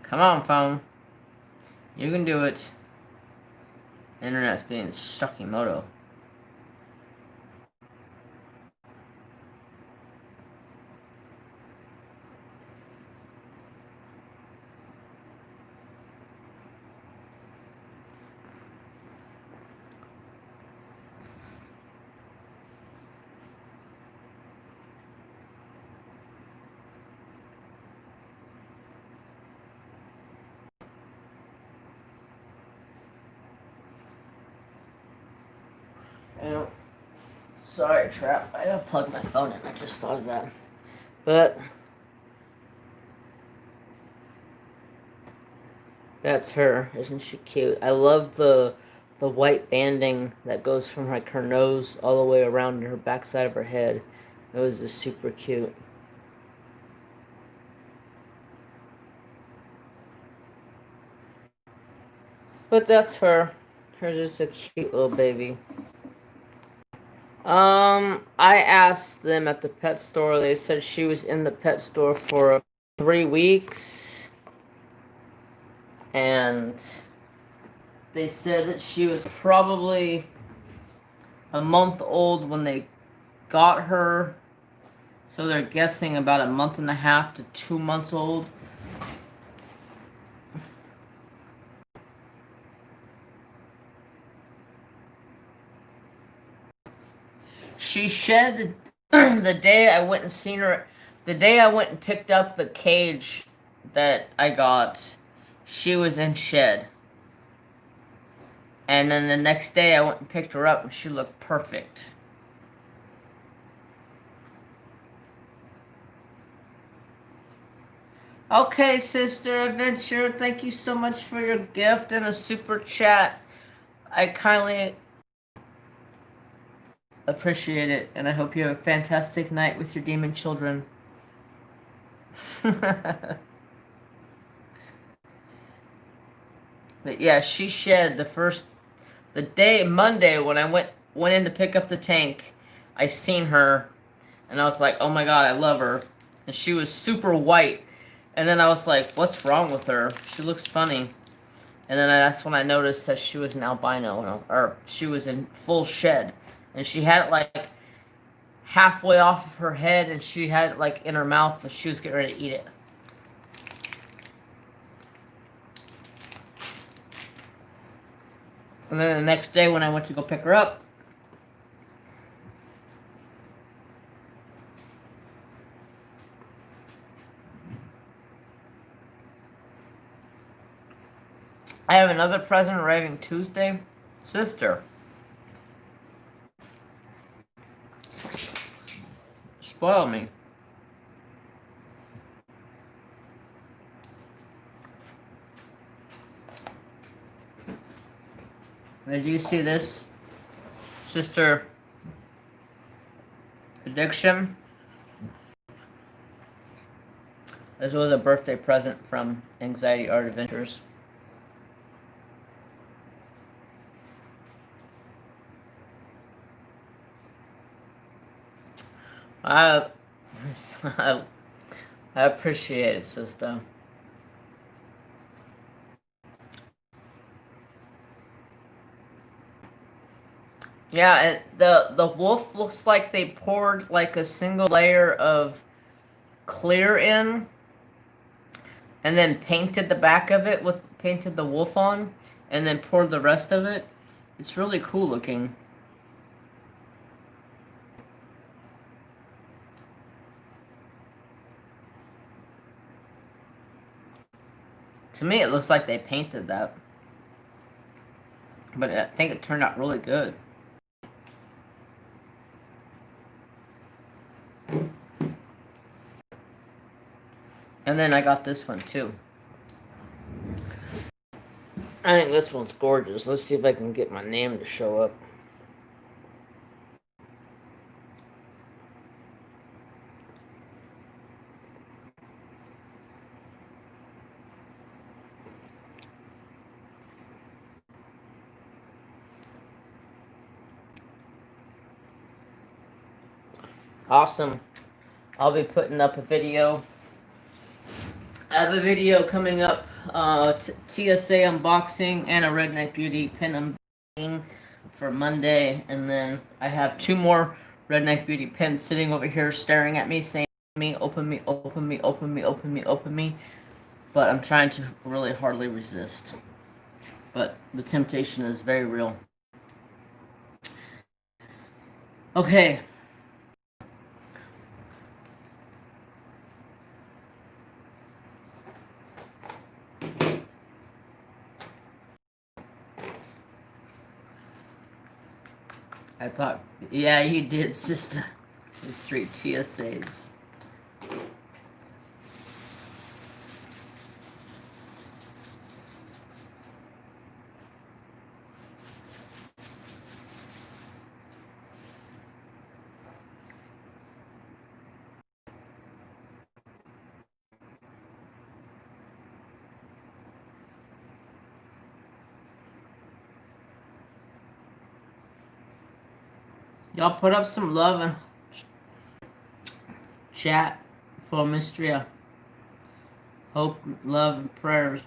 Come on, phone. You can do it. Internet's being Sakimoto. And, sorry, Trap. I gotta plug my phone in. I just thought of that. But that's her. Isn't she cute? I love the white banding that goes from like her nose all the way around her backside of her head. It was just super cute. But that's her. Her just a cute little baby. I asked them at the pet store. They said she was in the pet store for 3 weeks. And they said that she was probably a month old when they got her. So they're guessing about a month and a half to 2 months old. She shed the day I went and seen her. The day I went and picked up the cage that I got, she was in shed. And then the next day I went and picked her up and she looked perfect. Okay, Sister Adventure, thank you so much for your gift and a super chat. I kindly appreciate it, and I hope you have a fantastic night with your demon children. But yeah, she shed the day Monday when I went in to pick up the tank. I seen her, and I was like, oh my god, I love her, and she was super white. And then I was like, what's wrong with her? She looks funny. And then that's when I noticed that she was an albino, or she was in full shed. And she had it like halfway off of her head, and she had it like in her mouth, and she was getting ready to eat it. And then the next day when I went to go pick her up, I have another present arriving Tuesday. Sister. Spoil me. Did you see this? Sister Addiction. This was a birthday present from Anxiety Art Adventures. I I appreciate it, sister. Yeah, and the wolf looks like they poured like a single layer of clear in, and then painted the back of it with painted the wolf on, and then poured the rest of it. It's really cool looking. To me, it looks like they painted that, but I think it turned out really good. And then I got this one too. I think this one's gorgeous. Let's see if I can get my name to show up. Awesome. I'll be putting up a video. I have a video coming up, TSA unboxing and a Redneck Beauty pin unboxing for Monday, and then I have 2 more Redneck Beauty pins sitting over here staring at me saying, me, open me, open me, open me, open me, open me, but I'm trying to really hardly resist. But the temptation is very real. Okay. I thought, yeah, you did, sister. The 3 TSAs. Y'all put up some love and chat for Mystria. Hope, love, and prayers.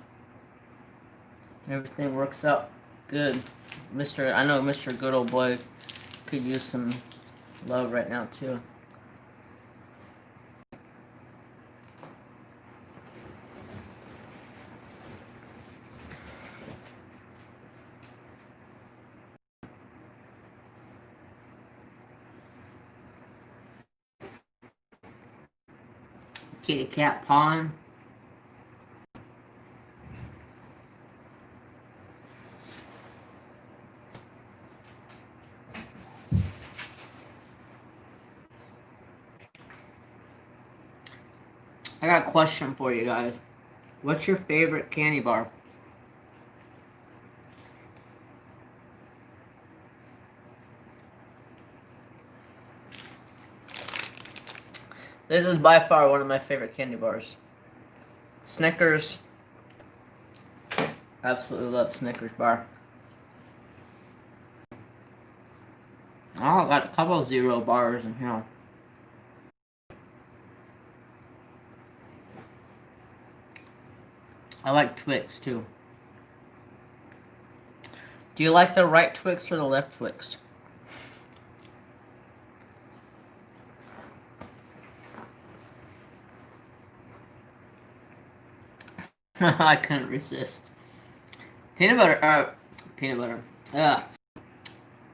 Everything works out good. I know Mr. Good Old Boy could use some love right now, too. Kitty cat pawing. I got a question for you guys. What's your favorite candy bar? This is by far one of my favorite candy bars. Snickers. Absolutely love Snickers bar. Oh, I got a couple of zero bars in here. I like Twix too. Do you like the right Twix or the left Twix? I couldn't resist. Peanut butter, peanut butter.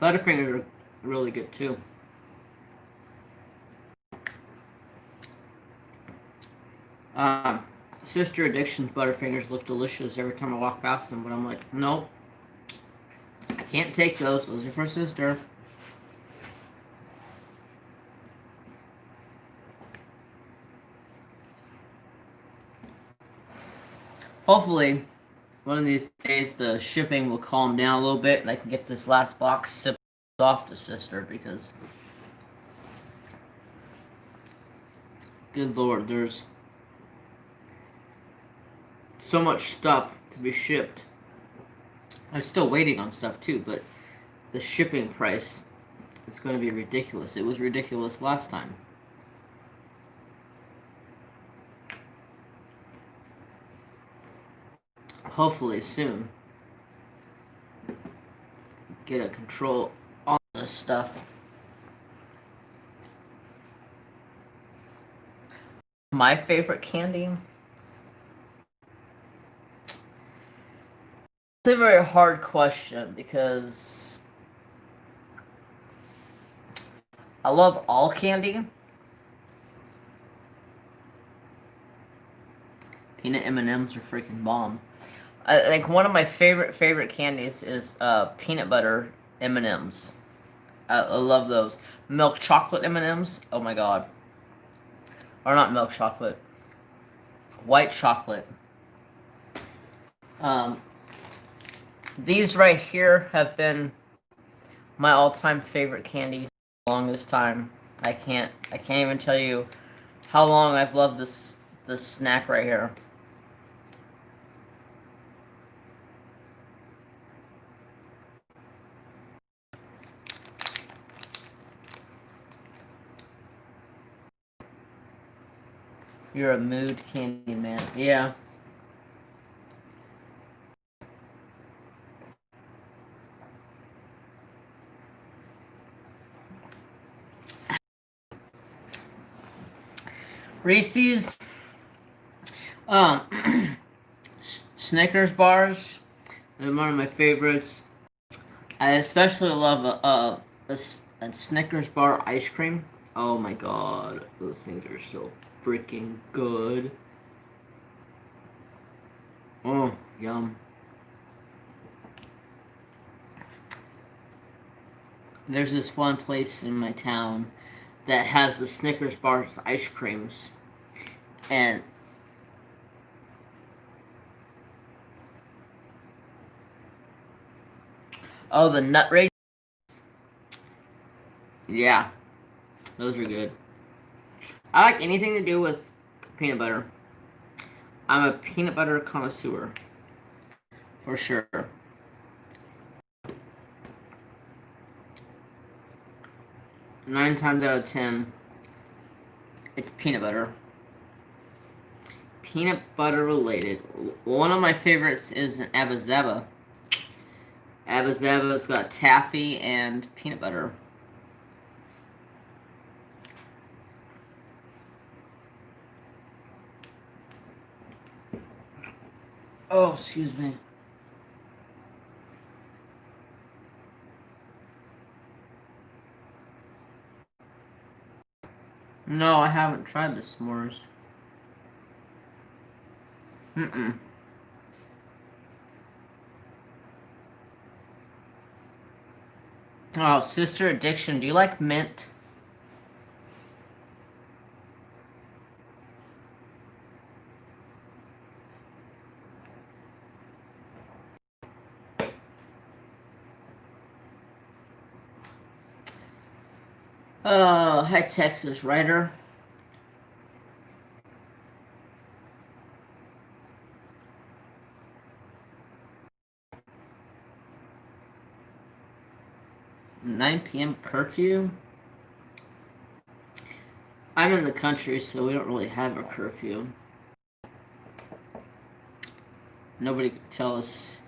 Butterfingers are really good too. Sister Addiction's Butterfingers look delicious every time I walk past them, but I'm like, nope. I can't take those. Those are for Sister. Hopefully, one of these days the shipping will calm down a little bit and I can get this last box shipped off to Sister because, good lord, there's so much stuff to be shipped. I'm still waiting on stuff too, but the shipping price is going to be ridiculous. It was ridiculous last time. Hopefully soon get a control on this stuff. My favorite candy? It's a very hard question because I love all candy. Peanut M&Ms are freaking bomb. I think one of my favorite candies is peanut butter M&Ms. I love those. Milk chocolate M&Ms. Oh my god. Or not milk chocolate. White chocolate. These right here have been my all-time favorite candy for the longest time. I can't even tell you how long I've loved this snack right here. You're a mood candy man. Yeah. Reese's Snickers bars. They're one of my favorites. I especially love a Snickers bar ice cream. Oh my god, those things are so freaking good. Oh, yum. There's this one place in my town that has the Snickers bars ice creams, and oh, the nut rage. Yeah, those are good. I like anything to do with peanut butter. I'm a peanut butter connoisseur, for sure. 9 times out of 10, it's peanut butter. Peanut butter related. One of my favorites is an Abba Zaba. Abba Zaba's got taffy and peanut butter. Oh, excuse me. No, I haven't tried the s'mores. Mm-mm. Oh, Sister Addiction. Do you like mint? Oh, hi, Texas writer. Nine p.m. curfew? I'm in the country, so we don't really have a curfew. Nobody can tell us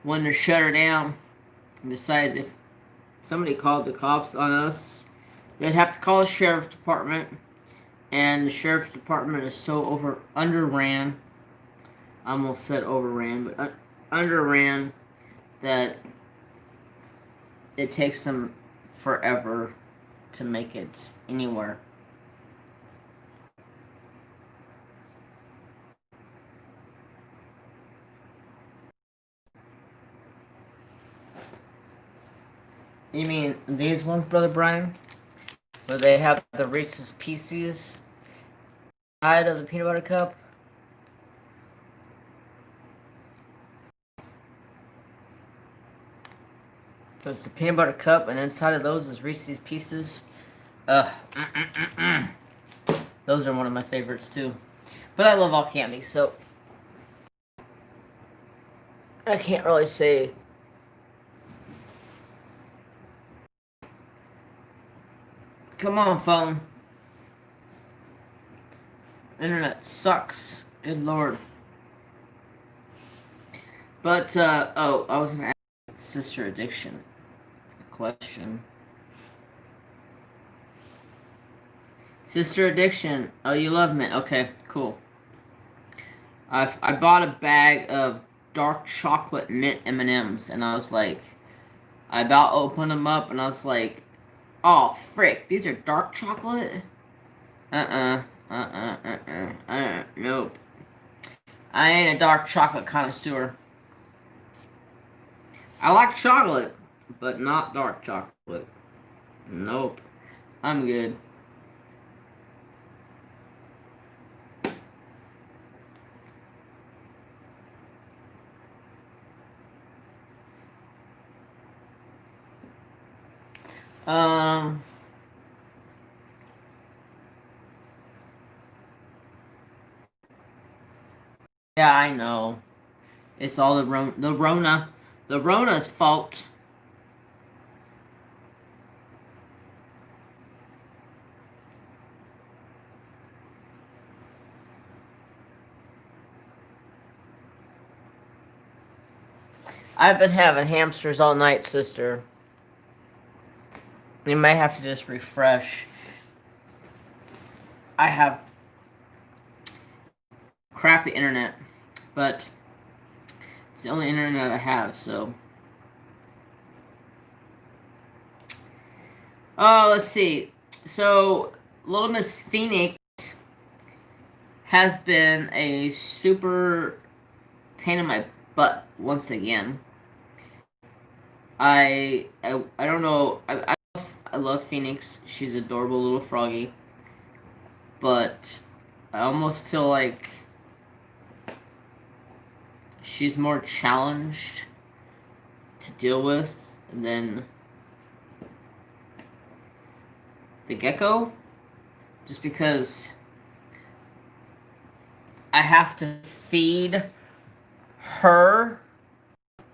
when to shut her down. And besides, if somebody called the cops on us, they'd have to call the sheriff's department, and the sheriff's department is so underran. I almost said overran, but underran that it takes them forever to make it anywhere. You mean these ones, Brother Brian? Where they have the Reese's Pieces side of the peanut butter cup? So it's the peanut butter cup, and inside of those is Reese's Pieces. Ugh. Those are one of my favorites, too. But I love all candy, so I can't really say. Come on, phone. Internet sucks. Good lord. But, oh, I was gonna ask Sister Addiction a question. Sister Addiction. Oh, you love mint. Okay, cool. I bought a bag of dark chocolate mint M&Ms, and I was like, I about opened them up, and I was like, oh, frick, these are dark chocolate? Nope. I ain't a dark chocolate connoisseur. I like chocolate, but not dark chocolate. Nope. I'm good. Um, yeah, I know. It's all the Rona's fault. I've been having hamsters all night, sister. You may have to just refresh. I have crappy internet, but it's the only internet I have, so. Oh, let's see. So, Little Miss Phoenix has been a super pain in my butt once again. I don't know. I love Phoenix. She's an adorable little froggy, but I almost feel like she's more challenged to deal with than the gecko, just because I have to feed her.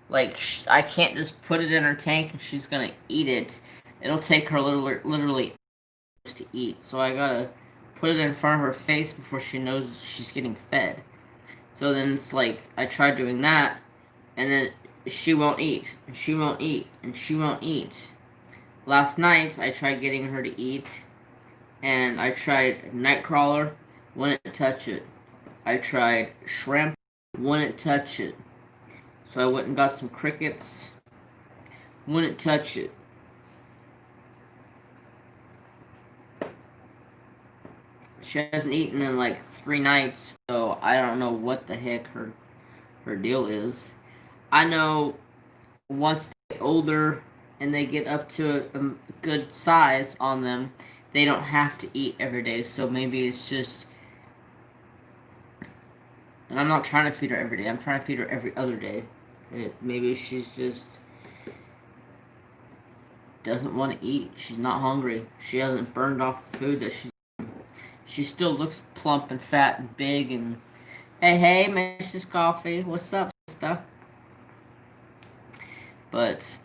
Like, I can't just put it in her tank and she's gonna eat it. It'll take her literally hours to eat. So I gotta put it in front of her face before she knows she's getting fed. So then it's like, I try doing that, and then she won't eat, and she won't eat, and she won't eat. Last night, I tried getting her to eat, and I tried Nightcrawler, wouldn't touch it. I tried Shrimp, wouldn't touch it. So I went and got some crickets, wouldn't touch it. She hasn't eaten in like 3 nights, so I don't know what the heck her deal is. I know once they get older and they get up to a good size on them, they don't have to eat every day. So maybe it's just, and I'm not trying to feed her every day. I'm trying to feed her every other day. Maybe she's just doesn't want to eat. She's not hungry. She hasn't burned off the food that she's. She still looks plump and fat and big and. Hey, Mrs. Coffee, what's up, sister? But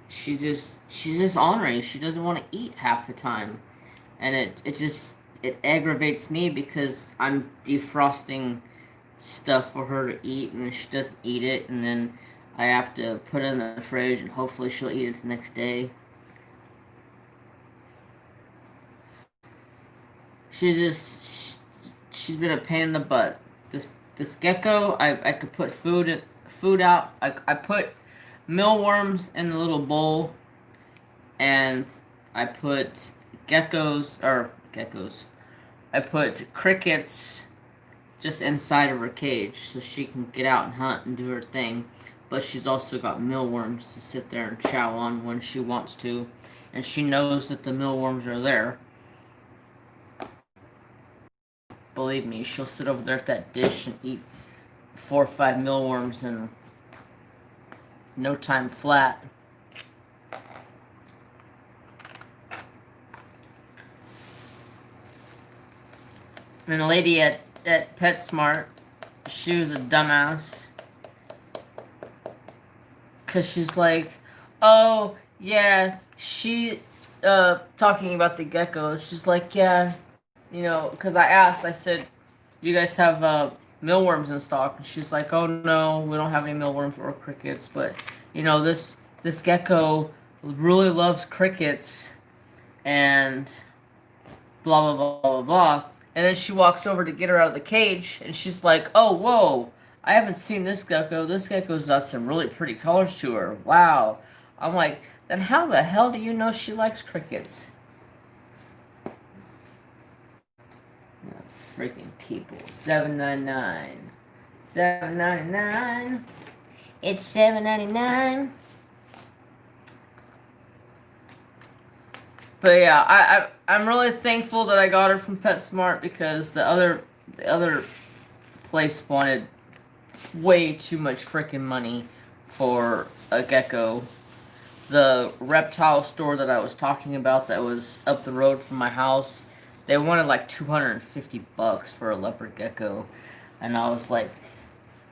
she's just ornery. She doesn't want to eat half the time, and it aggravates me because I'm defrosting stuff for her to eat, and she doesn't eat it, and then I have to put it in the fridge, and hopefully she'll eat it the next day. She's been a pain in the butt. This gecko, I could put food out. I put mealworms in a little bowl, and I put geckos. I put crickets just inside of her cage so she can get out and hunt and do her thing. But she's also got mealworms to sit there and chow on when she wants to, and she knows that the mealworms are there. Believe me, she'll sit over there at that dish and eat 4 or 5 mealworms in no time flat. And the lady at PetSmart, she was a dumbass. Because she's like, oh, yeah, talking about the geckos, she's like, yeah, because I said, you guys have, mealworms in stock? And she's like, oh, no, we don't have any mealworms or crickets, but, this gecko really loves crickets, and blah, blah, blah, blah, blah. And then she walks over to get her out of the cage, and she's like, oh, whoa, I haven't seen this gecko. This gecko's got some really pretty colors to her. Wow. I'm like, then how the hell do you know she likes crickets? Oh, freaking people. $7.99. $7.99. It's $7.99. But yeah, I'm really thankful that I got her from PetSmart because the other place wanted way too much freaking money for a gecko. The reptile store that I was talking about that was up the road from my house, they wanted like $250 for a leopard gecko. And I was like,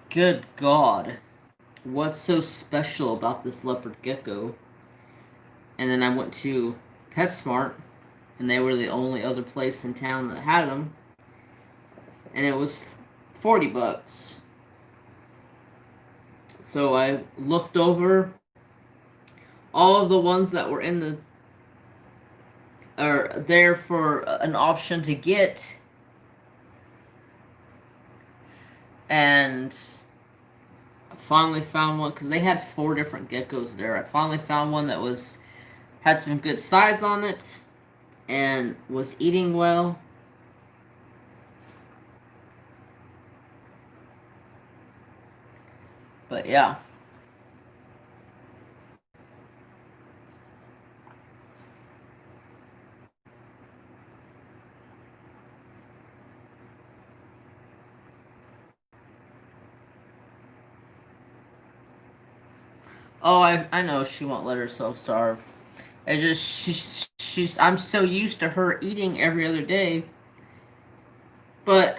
good God, what's so special about this leopard gecko? And then I went to PetSmart, and they were the only other place in town that had them, and it was $40. So I looked over all of the ones that were in the are there for an option to get, and I finally found one because they had 4 different geckos there. I finally found one that had some good size on it and was eating well. But yeah. Oh, I know she won't let herself starve. It's just she's I'm so used to her eating every other day, but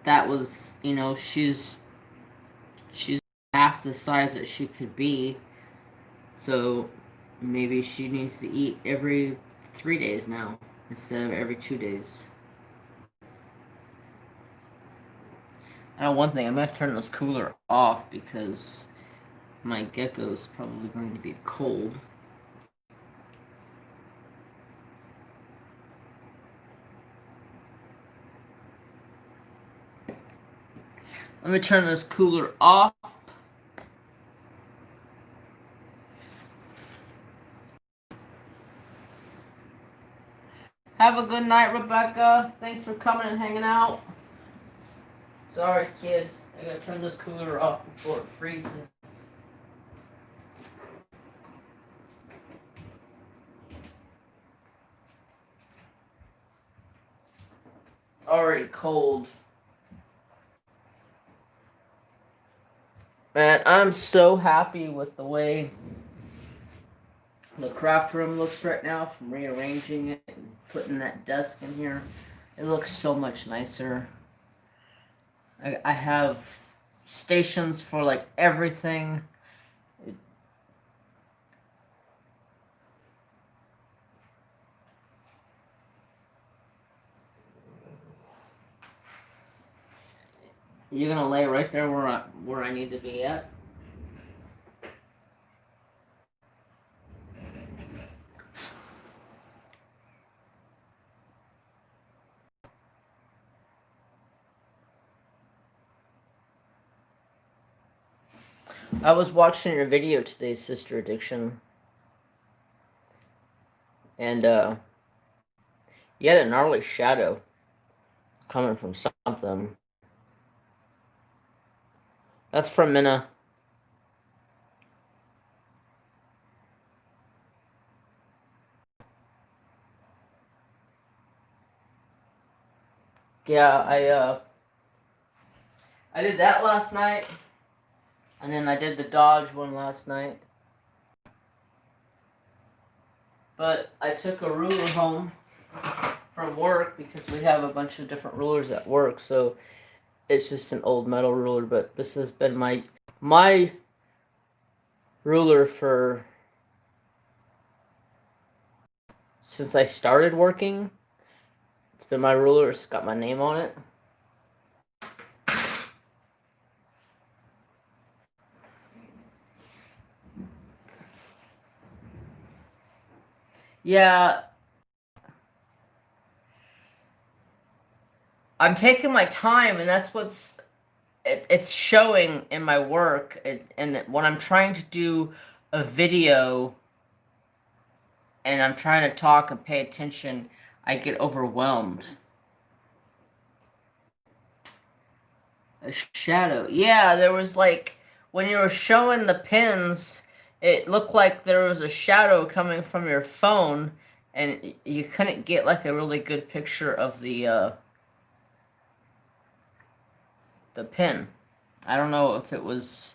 that was, she's half the size that she could be. So maybe she needs to eat every 3 days now instead of every 2 days. I know one thing, I'm gonna have to turn this cooler off because my gecko's probably going to be cold. Let me turn this cooler off. Have a good night, Rebecca. Thanks for coming and hanging out. Sorry, kid. I gotta turn this cooler off before it freezes. It's already cold. Man, I'm so happy with the way the craft room looks right now from rearranging it and putting that desk in here. It looks so much nicer. I have stations for like everything. You're gonna lay right there where I need to be at. I was watching your video today, Sister Addiction, and you had a gnarly shadow coming from something. That's from Minna. Yeah, I did that last night, and then I did the Dodge one last night. But I took a ruler home from work because we have a bunch of different rulers at work, so it's just an old metal ruler. But this has been my ruler for since I started working. It's been my ruler. It's got my name on it. Yeah, I'm taking my time, and that's it's showing in my work. And when I'm trying to do a video and I'm trying to talk and pay attention, I get overwhelmed. A shadow. Yeah, there was like when you were showing the pins, it looked like there was a shadow coming from your phone, and you couldn't get like a really good picture of the pin. I don't know if it was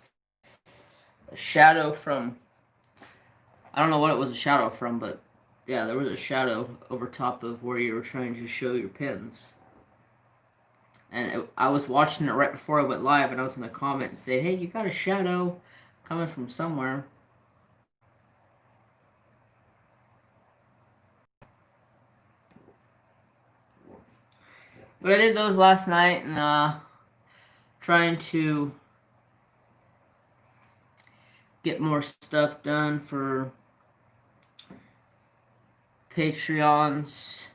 a shadow from. I don't know what it was a shadow from, but yeah, there was a shadow over top of where you were trying to show your pins. And I was watching it right before I went live, and I was going to comment and say, "Hey, you got a shadow coming from somewhere." But I did those last night, and trying to get more stuff done for Patreons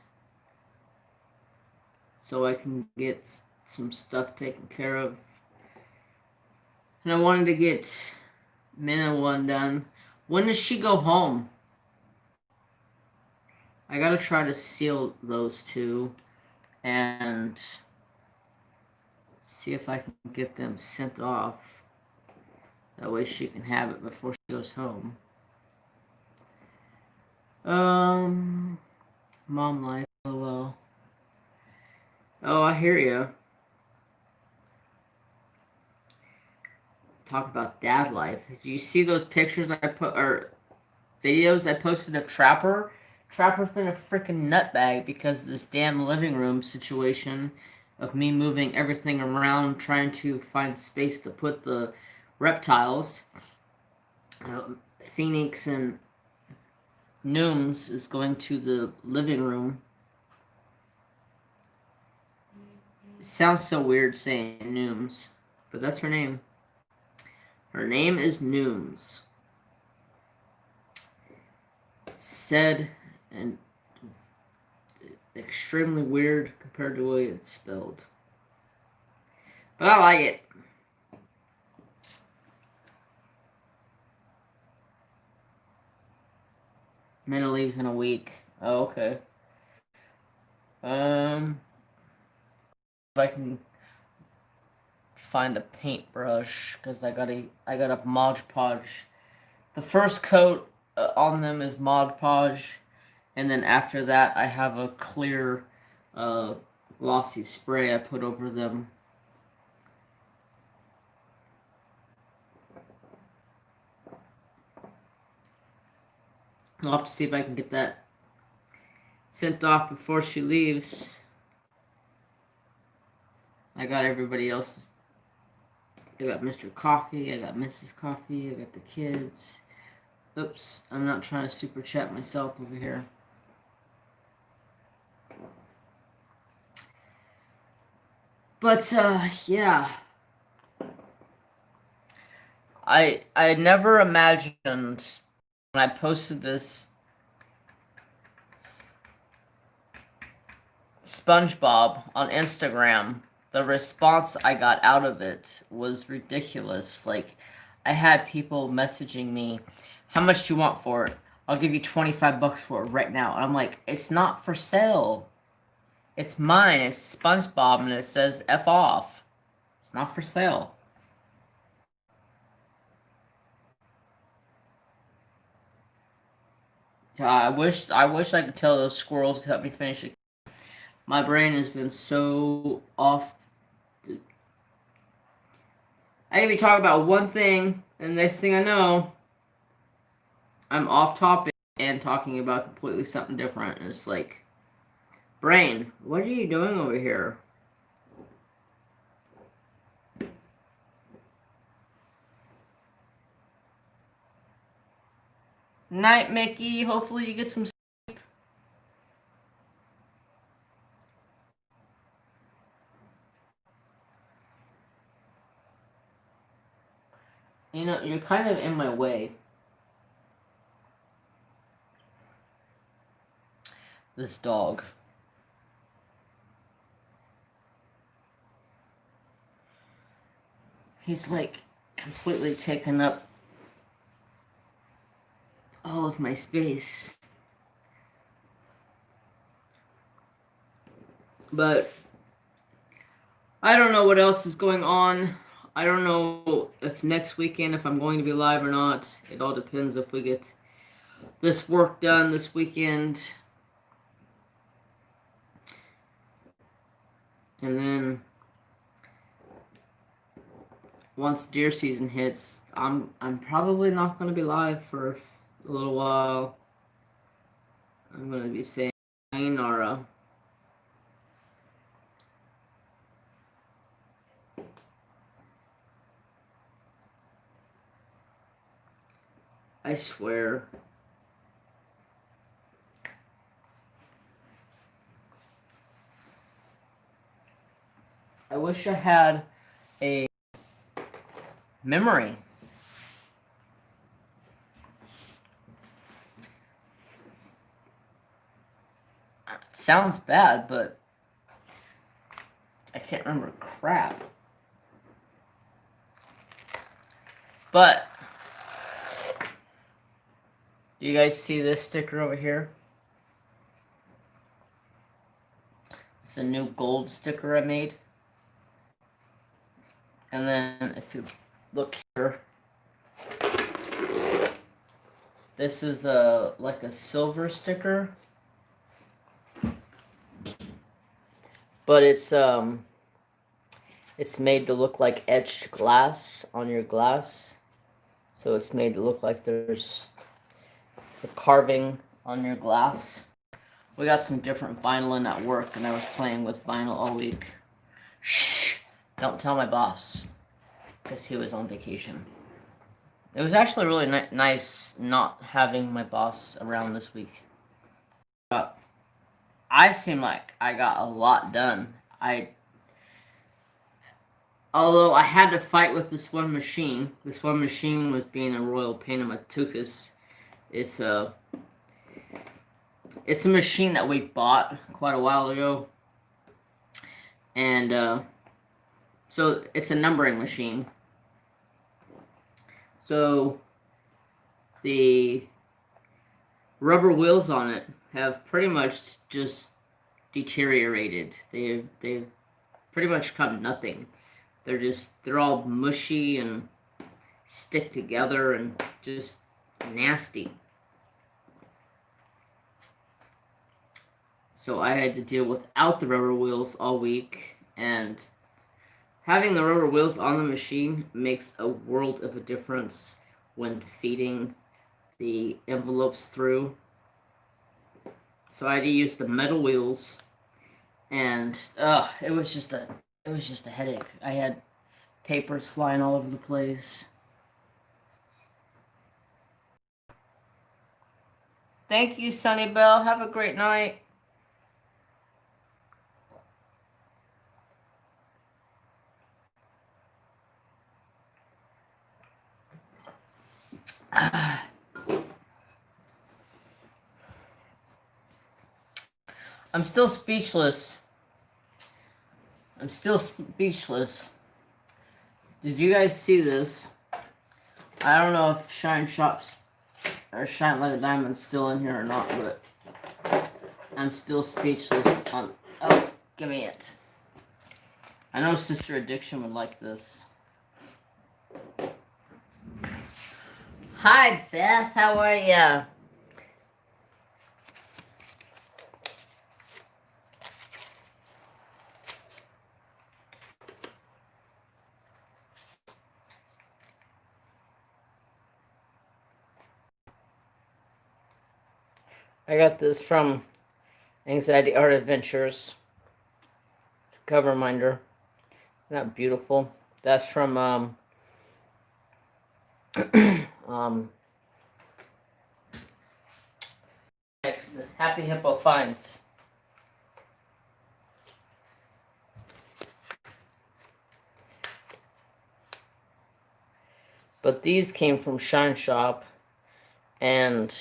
so I can get some stuff taken care of. And I wanted to get Minna one done. When does she go home? I gotta try to seal those two and see if I can get them sent off. That way she can have it before she goes home. Mom life. Oh well. Oh, I hear you. talk about dad life. Did you see those pictures I put or videos I posted of Trapper? Trapper's been a freaking nutbag because of this damn living room situation of me moving everything around, trying to find space to put the reptiles. Phoenix and Nooms is going to the living room. It sounds so weird saying Nooms, but that's her name. Her name is Nooms. Said and extremely weird compared to the way it's spelled. But I like it. Minna leaves in a week. Oh, okay. If I can find a paintbrush, because I got a Mod Podge. The first coat on them is Mod Podge, and then after that I have a clear glossy spray I put over them. I'll have to see if I can get that sent off before she leaves. I got everybody else's. I got Mr. Coffee, I got Mrs. Coffee, I got the kids. Oops, I'm not trying to super chat myself over here. But, yeah. I never imagined when I posted this SpongeBob on Instagram, the response I got out of it was ridiculous. Like, I had people messaging me, how much do you want for it? I'll give you 25 bucks for it right now. And I'm like, it's not for sale. It's mine. It's SpongeBob and it says F off. It's not for sale. I wish I could tell those squirrels to help me finish it. My brain has been so off. I can be talking about one thing, and the next thing I know, I'm off topic and talking about completely something different. And it's like, brain, what are you doing over here? Night, Mickey. Hopefully you get some sleep. You know, you're kind of in my way. This dog. He's like completely taken up all of my space. But I don't know what else is going on. I don't know if next weekend, if I'm going to be live or not. It all depends if we get this work done this weekend. And then once deer season hits, I'm probably not going to be live for a little while. I'm going to be saying sayonara. I swear. I wish I had a memory. It sounds bad, but I can't remember crap. But do you guys see this sticker over here? It's a new gold sticker I made. And then if you look here, this is like a silver sticker. But it's It's made to look like etched glass on your glass. So it's made to look like there's a carving on your glass. We got some different vinyl in at work, and I was playing with vinyl all week. Shh! Don't tell my boss, because he was on vacation. It was actually really nice not having my boss around this week. But I seem like I got a lot done. Although I had to fight with this one machine. This one machine was being a royal pain in my tuchus. It's a machine that we bought quite a while ago, and so it's a numbering machine. So the rubber wheels on it have pretty much just deteriorated. They've pretty much come nothing. They're all mushy and stick together and just nasty. So I had to deal without the rubber wheels all week, and having the rubber wheels on the machine makes a world of a difference when feeding the envelopes through. So I had to use the metal wheels, and it was just a headache. I had papers flying all over the place. Thank you, Sunny Bell. Have a great night. I'm still speechless. I'm still speechless. Did you guys see this? I don't know if Shine Shops or Shine Like a Diamond's still in here or not, but I'm still speechless on... Oh, give me it. I know Sister Addiction would like this. Hi, Beth. How are ya? I got this from Anxiety Art Adventures. It's a cover reminder. Isn't that beautiful? That's from Happy Hippo Finds. But these came from Shine Shop, and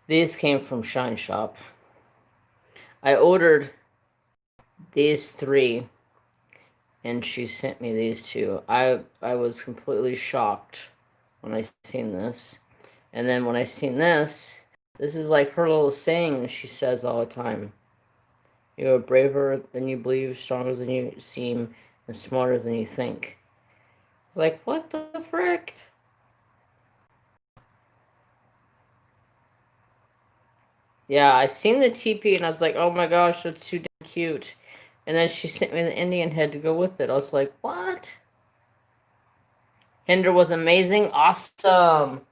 these came from Shine Shop. I ordered these 3, and she sent me these 2. I was completely shocked when I seen this. And then when I seen this is like her little saying she says all the time. You are braver than you believe, stronger than you seem, and smarter than you think. Like, what the frick? Yeah, I seen the TP and I was like, oh my gosh, that's too damn cute. And then she sent me the Indian head to go with it. I was like, what? Hinder was amazing. Awesome.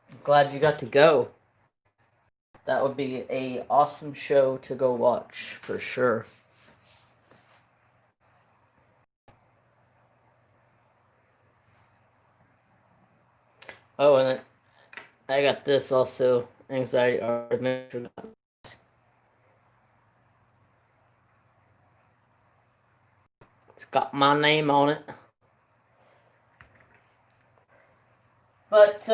I'm glad you got to go. That would be a awesome show to go watch, for sure. Oh, and I got this also. Anxiety Art Adventure. It's got my name on it. But,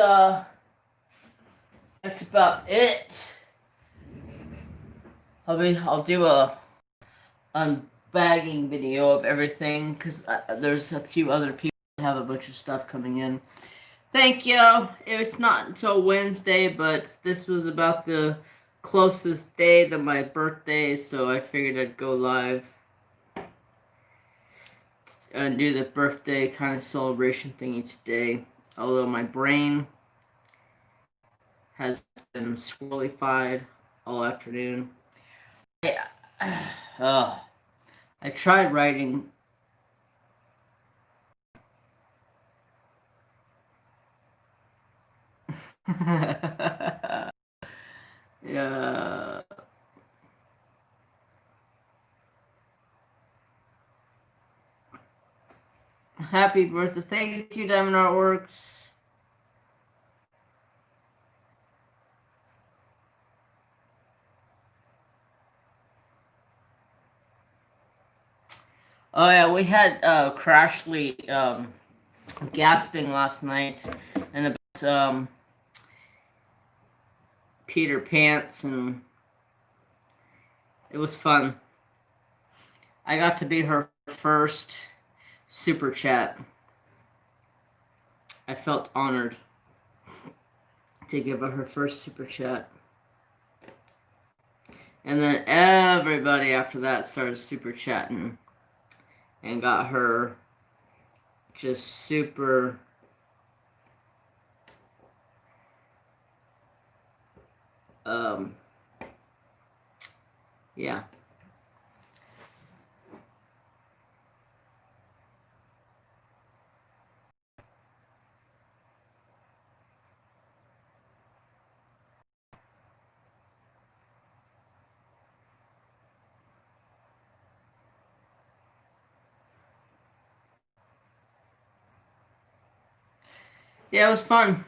that's about it. I'll do a unbagging video of everything, because there's a few other people that have a bunch of stuff coming in. Thank you. It's not until Wednesday, but this was about the closest day to my birthday, so I figured I'd go live and do the birthday kind of celebration thingy today. Although my brain has been squirrelified all afternoon. I tried writing. Yeah. Happy birthday. Thank you, Diamond Artworks. Oh yeah, we had Crashly gasping last night and about Peter Pants, and it was fun. I got to be her first super chat. I felt honored to give her first super chat. And then everybody after that started super chatting and got her just super um yeah. Yeah, it was fun.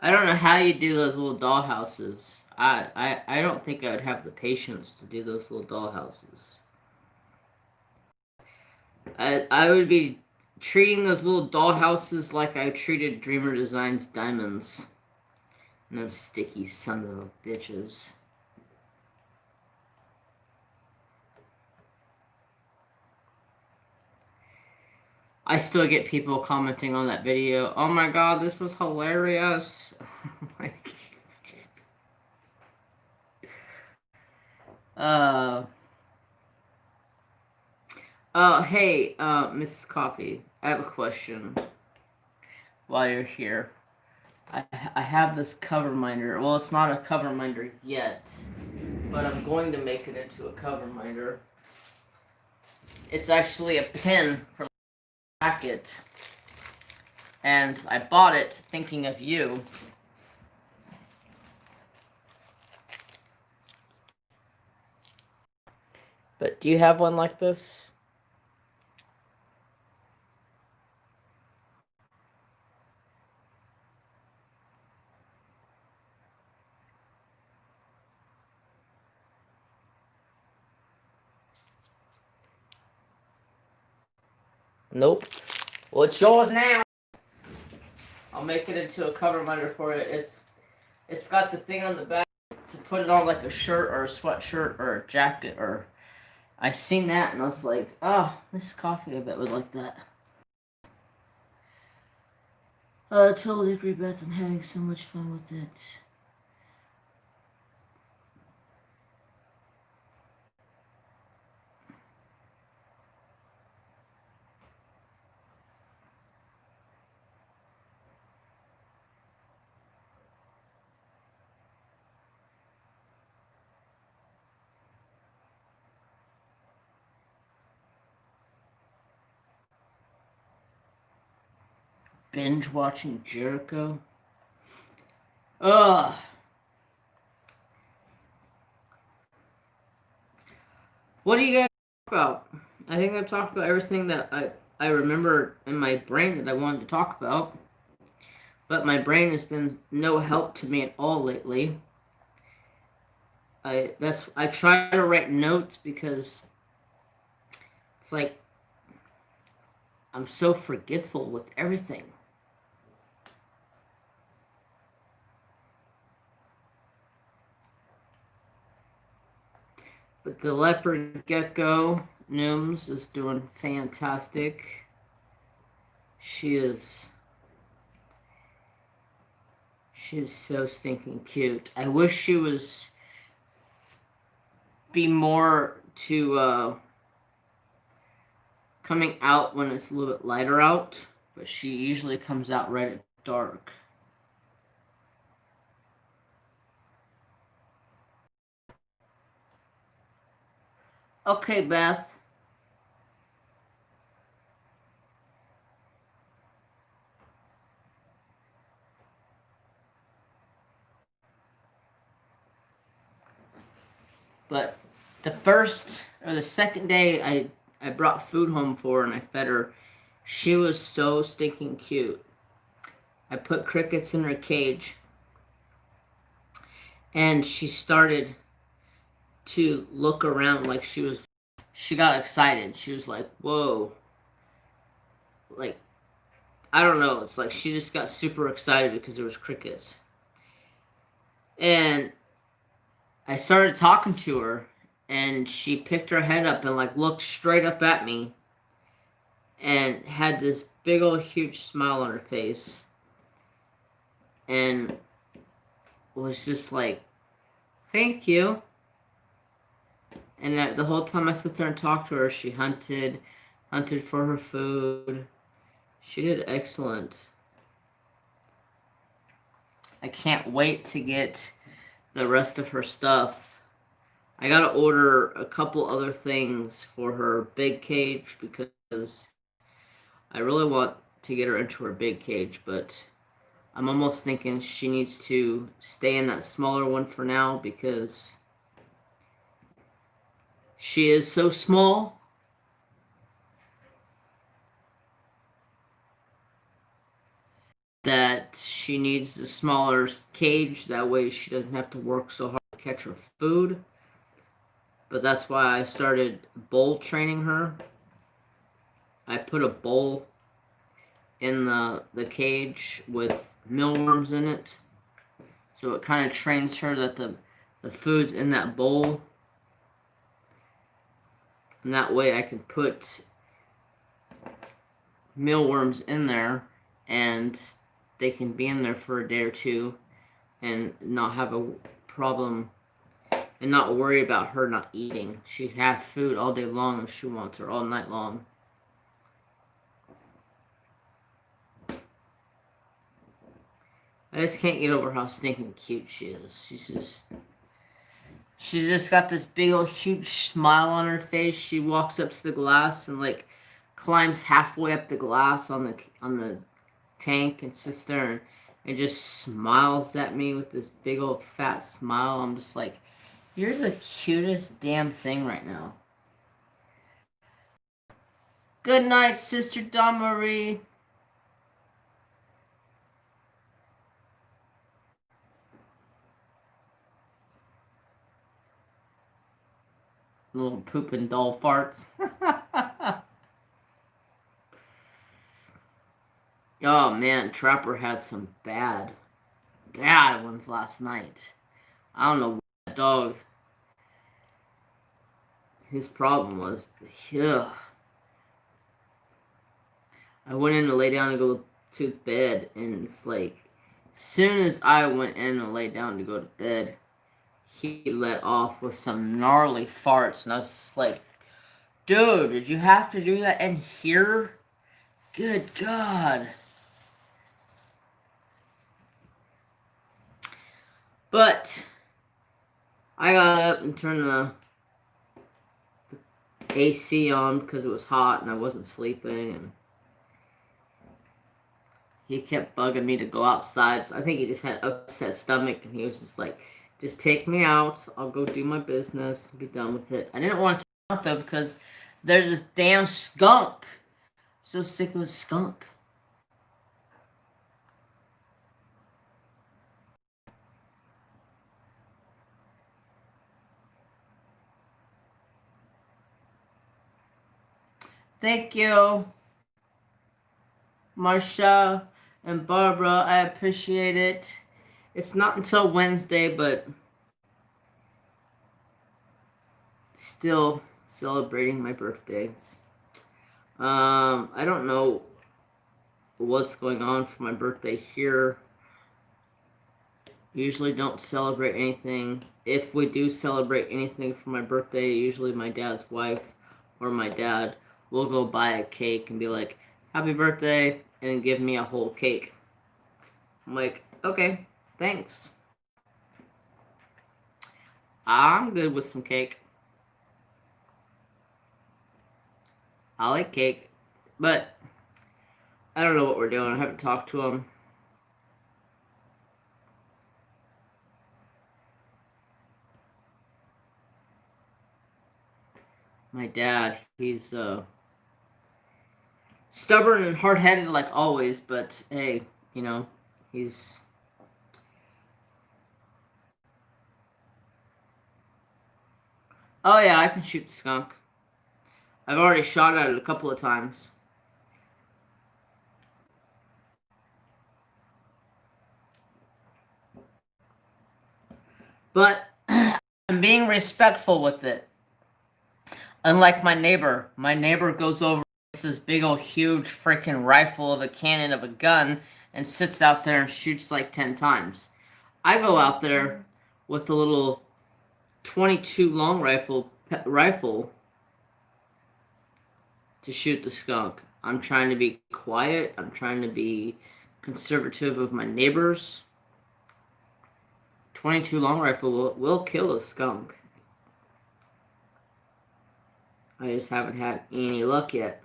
I don't know how you do those little doll houses. I don't think I would have the patience to do those little doll houses. I would be treating those little doll houses like I treated Dreamer Designs diamonds. And those sticky sons of bitches. I still get people commenting on that video. Oh my god, this was hilarious. Like, uh, hey, Mrs. Coffee, I have a question while you're here. I have this cover minder. Well, it's not a cover minder yet, but I'm going to make it into a cover minder. It's actually a pin for the jacket, and I bought it thinking of you. But do you have one like this? Nope. Well, it's yours now. I'll make it into a cover minder for it. It's got the thing on the back to put it on like a shirt or a sweatshirt or a jacket or. I seen that and I was like, oh, this coffee I bet would like that. Totally agree, Beth. I'm having so much fun with it. Binge watching Jericho. Ugh. What do you guys talk about? I think I've talked about everything that I remember in my brain that I wanted to talk about. But my brain has been no help to me at all lately. I try to write notes because it's like I'm so forgetful with everything. But the leopard gecko Nooms is doing fantastic. She is so stinking cute. I wish she was be more to coming out when it's a little bit lighter out, but she usually comes out right at dark. Okay, Beth. But the first or the second day I brought food home for her and I fed her, she was so stinking cute. I put crickets in her cage and she started to look around like she got excited. She was like, "Whoa." Like, I don't know, it's like she just got super excited because there was crickets. And I started talking to her and she picked her head up and like looked straight up at me and had this big old huge smile on her face and was just like, "Thank you." And the whole time I sat there and talked to her, she hunted for her food. She did excellent. I can't wait to get the rest of her stuff. I gotta order a couple other things for her big cage because I really want to get her into her big cage, but I'm almost thinking she needs to stay in that smaller one for now because she is so small that she needs the smaller cage. That way she doesn't have to work so hard to catch her food. But that's why I started bowl training her. I put a bowl in the cage with mealworms in it. So it kind of trains her that the food's in that bowl. And that way I can put mealworms in there and they can be in there for a day or two and not have a problem and not worry about her not eating. She'd have food all day long if she wants, or all night long. I just can't get over how stinking cute she is. She's just got this big old huge smile on her face. She walks up to the glass and like climbs halfway up the glass on the tank and sits there and just smiles at me with this big old fat smile. I'm just like, you're the cutest damn thing right now. Good night, Sister Dawn Marie. Little pooping doll farts. Oh man, Trapper had some bad ones last night. I don't know what that dog his problem was. Yeah. I went in to lay down to go to bed, and it's like, soon as I went in and lay down to go to bed, he let off with some gnarly farts, and I was just like, dude, did you have to do that in here? Good God. But I got up and turned the AC on because it was hot and I wasn't sleeping, and he kept bugging me to go outside. So I think he just had upset stomach, and he was just like, "Just take me out. I'll go do my business. Be done with it." I didn't want to take him out though because there's this damn skunk. I'm so sick of a skunk. Thank you, Marsha and Barbara. I appreciate it. It's not until Wednesday, but still celebrating my birthdays. I don't know what's going on for my birthday here. Usually don't celebrate anything. If we do celebrate anything for my birthday, usually my dad's wife or my dad will go buy a cake and be like, "Happy birthday," and give me a whole cake. I'm like, "Okay, thanks. I'm good with some cake." I like cake, but I don't know what we're doing. I haven't talked to him. My dad, he's stubborn and hard-headed like always, but hey, you know, he's oh yeah, I can shoot the skunk. I've already shot at it a couple of times. But I'm being respectful with it. Unlike my neighbor goes over gets this big old huge freaking rifle of a cannon of a gun and sits out there and shoots like 10 times. I go out there with a little 22 long rifle to shoot the skunk. I'm trying to be quiet. I'm trying to be conservative of my neighbors. 22 long rifle will kill a skunk. I just haven't had any luck yet.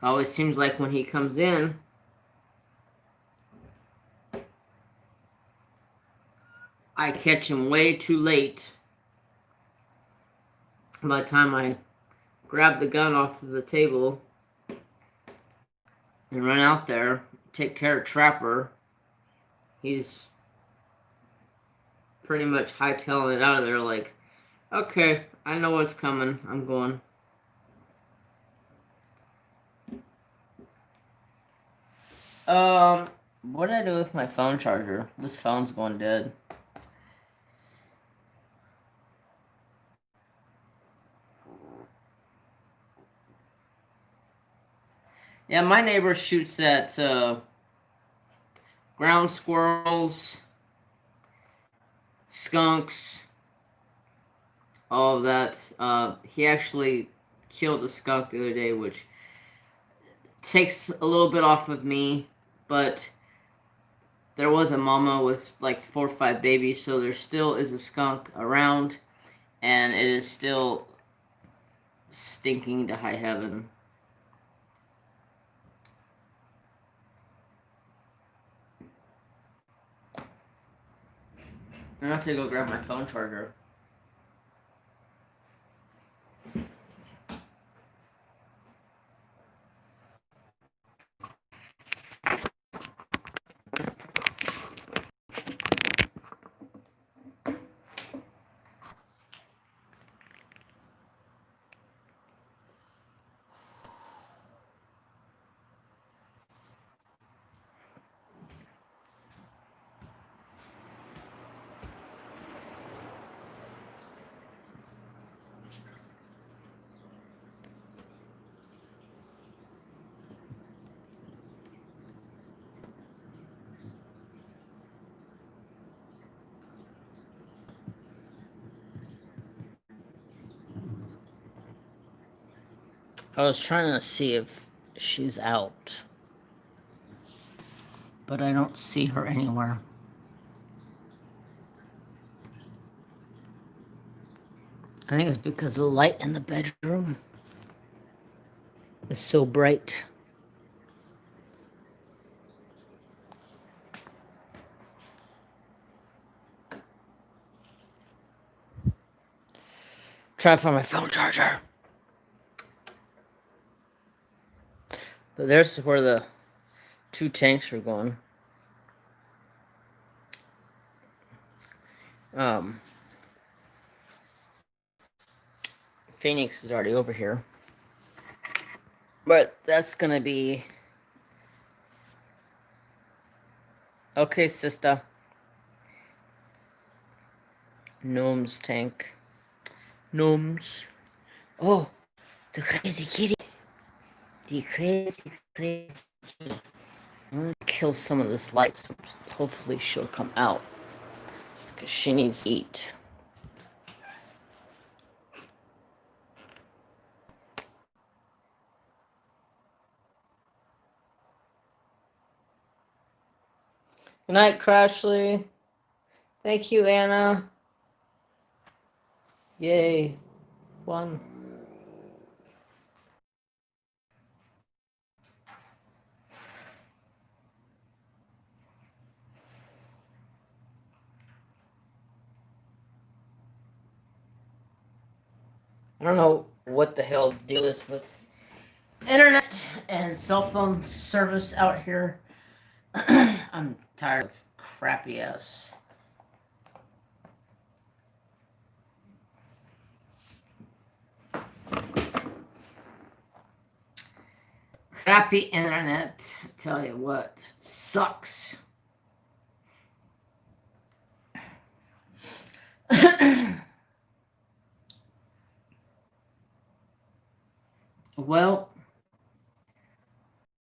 Always seems like when he comes in, I catch him way too late. By the time I grab the gun off of the table and run out there, take care of Trapper, he's pretty much hightailing it out of there like, okay, I know what's coming. I'm going. What did I do with my phone charger? This phone's going dead. Yeah, my neighbor shoots at ground squirrels, skunks, all of that. He actually killed a skunk the other day, which takes a little bit off of me, but there was a mama with like 4 or 5 babies, so there still is a skunk around, and it is still stinking to high heaven. I'm gonna have to go grab my phone charger. I was trying to see if she's out, but I don't see her anywhere. I think it's because the light in the bedroom is so bright. Try to find my phone charger. But there's where the 2 tanks are going. Phoenix is already over here. But that's gonna be okay, sister. Gnome's tank. Gnomes. Oh, the crazy kitty. The crazy kitty. I'm gonna kill some of this light so hopefully she'll come out. Because she needs to eat. Good night, Crashly. Thank you, Anna. Yay. 1. I don't know what the hell the deal is with internet and cell phone service out here. I'm tired of crappy ass. Crappy internet. I tell you what, it sucks. Well,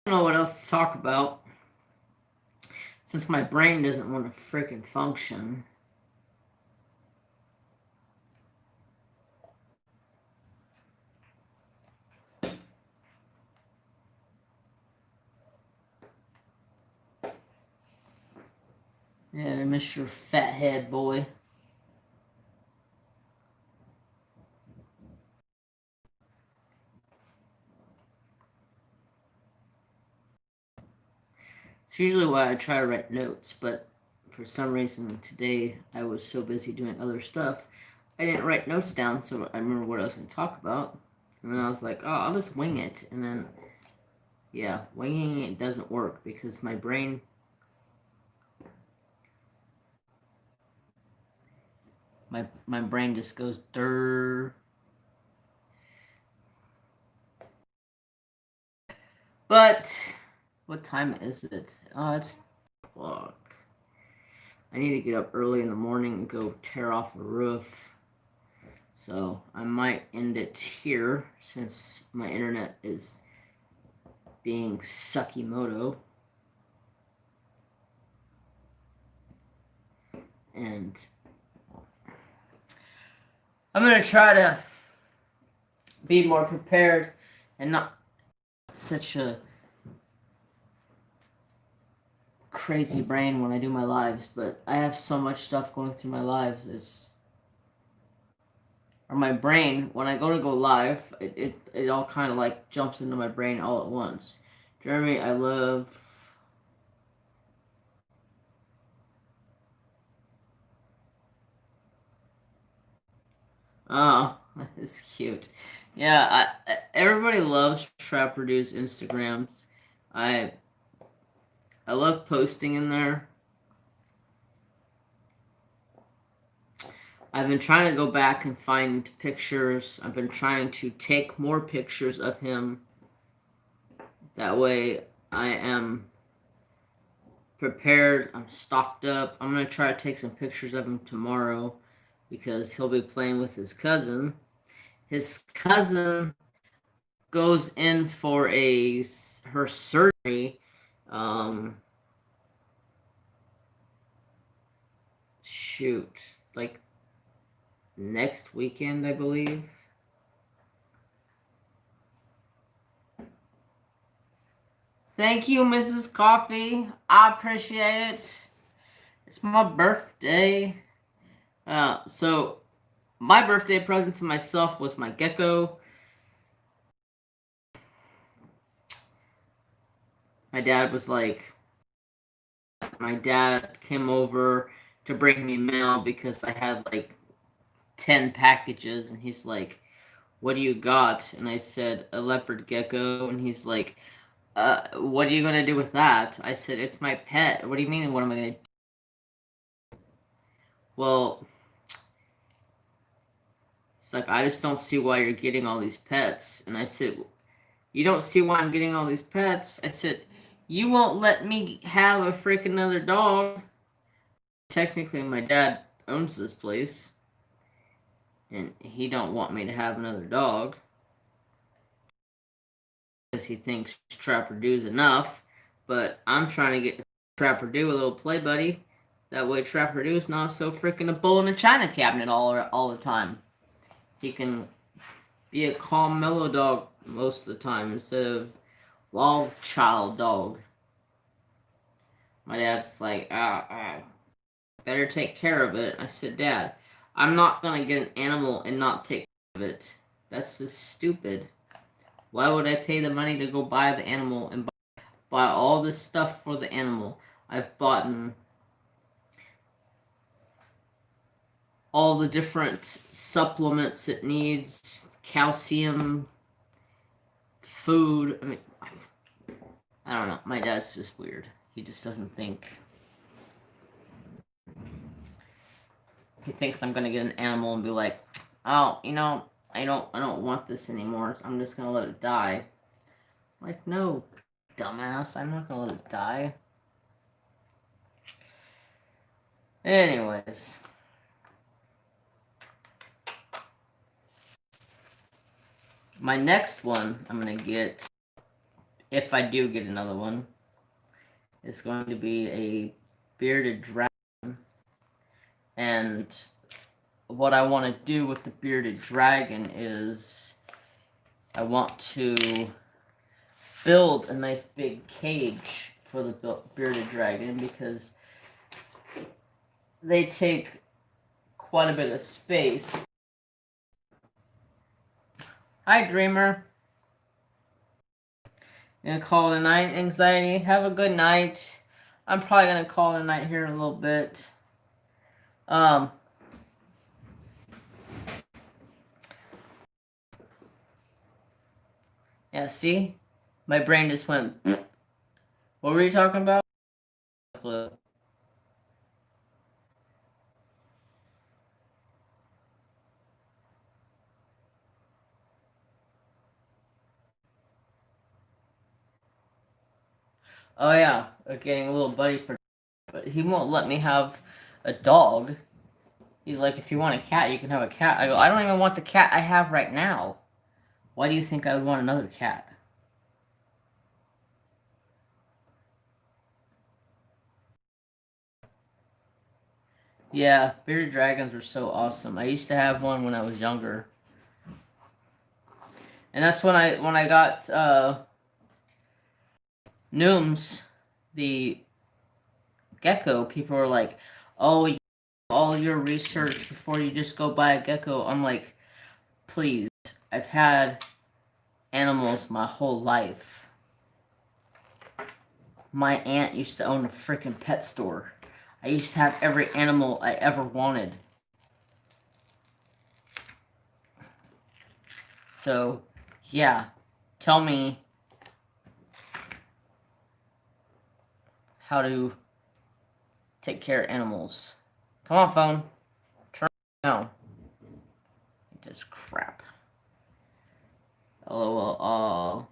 I don't know what else to talk about since my brain doesn't want to freaking function. Yeah, Mr. Fathead Boy. It's usually why I try to write notes, but for some reason today I was so busy doing other stuff, I didn't write notes down, so I remember what I was going to talk about. And then I was like, oh, I'll just wing it. And then, yeah, winging it doesn't work because my brain just goes durr. But what time is it? Oh, it's fuck. I need to get up early in the morning and go tear off a roof. So I might end it here since my internet is being sucky moto. And I'm going to try to be more prepared and not such a crazy brain when I do my lives, but I have so much stuff going through my lives. Or my brain, when I go live, it all kind of like jumps into my brain all at once. Jeremy, I love... Oh, it's cute. Yeah, everybody loves Trapper Dude's Instagrams. I love posting in there. I've been trying to go back and find pictures. I've been trying to take more pictures of him. That way I am prepared. I'm stocked up. I'm going to try to take some pictures of him tomorrow because he'll be playing with his cousin. His cousin goes in for her surgery. Shoot, like next weekend, I believe. Thank you, Mrs. Coffee. I appreciate it. It's my birthday. So my birthday present to myself was my gecko. My dad came over to bring me mail because I had like 10 packages, and he's like, what do you got? And I said, a leopard gecko, and he's like, what are you gonna do with that? I said, it's my pet. What do you mean, what am I gonna do? Well, it's like, I just don't see why you're getting all these pets. And I said, you don't see why I'm getting all these pets? I said, you won't let me have a freaking other dog. Technically, my dad owns this place, and he don't want me to have another dog because he thinks Trapper Doo's enough. But I'm trying to get Trapper Doo a little play buddy. That way, Trapper Doo's not so freaking a bull in a china cabinet all the time. He can be a calm, mellow dog most of the time instead of wild child dog. My dad's like, better take care of it. I said, Dad, I'm not gonna get an animal and not take care of it. That's just stupid. Why would I pay the money to go buy the animal and buy all this stuff for the animal? I've bought all the different supplements it needs, calcium food. I mean, I don't know. My dad's just weird. He just doesn't think. He thinks I'm gonna get an animal and be like, oh, I don't want this anymore. I'm just gonna let it die. Like, no, dumbass. I'm not gonna let it die. Anyways. My next one I'm gonna get, if I do get another one, is going to be a bearded dragon. And what I want to do with the bearded dragon is I want to build a nice big cage for the bearded dragon because they take quite a bit of space. Hi, Dreamer. Gonna call it a night, Anxiety. Have a good night. I'm probably gonna call it a night here in a little bit. Yeah, see? My brain just went. What were you talking about? Oh yeah, getting a little buddy for, but he won't let me have a dog. He's like, if you want a cat, you can have a cat. I go, I don't even want the cat I have right now. Why do you think I would want another cat? Yeah, bearded dragons are so awesome. I used to have one when I was younger, and that's when I got Nooms, the gecko. People were like, "Oh, all your research before you just go buy a gecko." I'm like, please, I've had animals my whole life. My aunt used to own a freaking pet store. I used to have every animal I ever wanted. So, yeah, tell me how to take care of animals. Come on, phone. Turn down. This crap. LOL.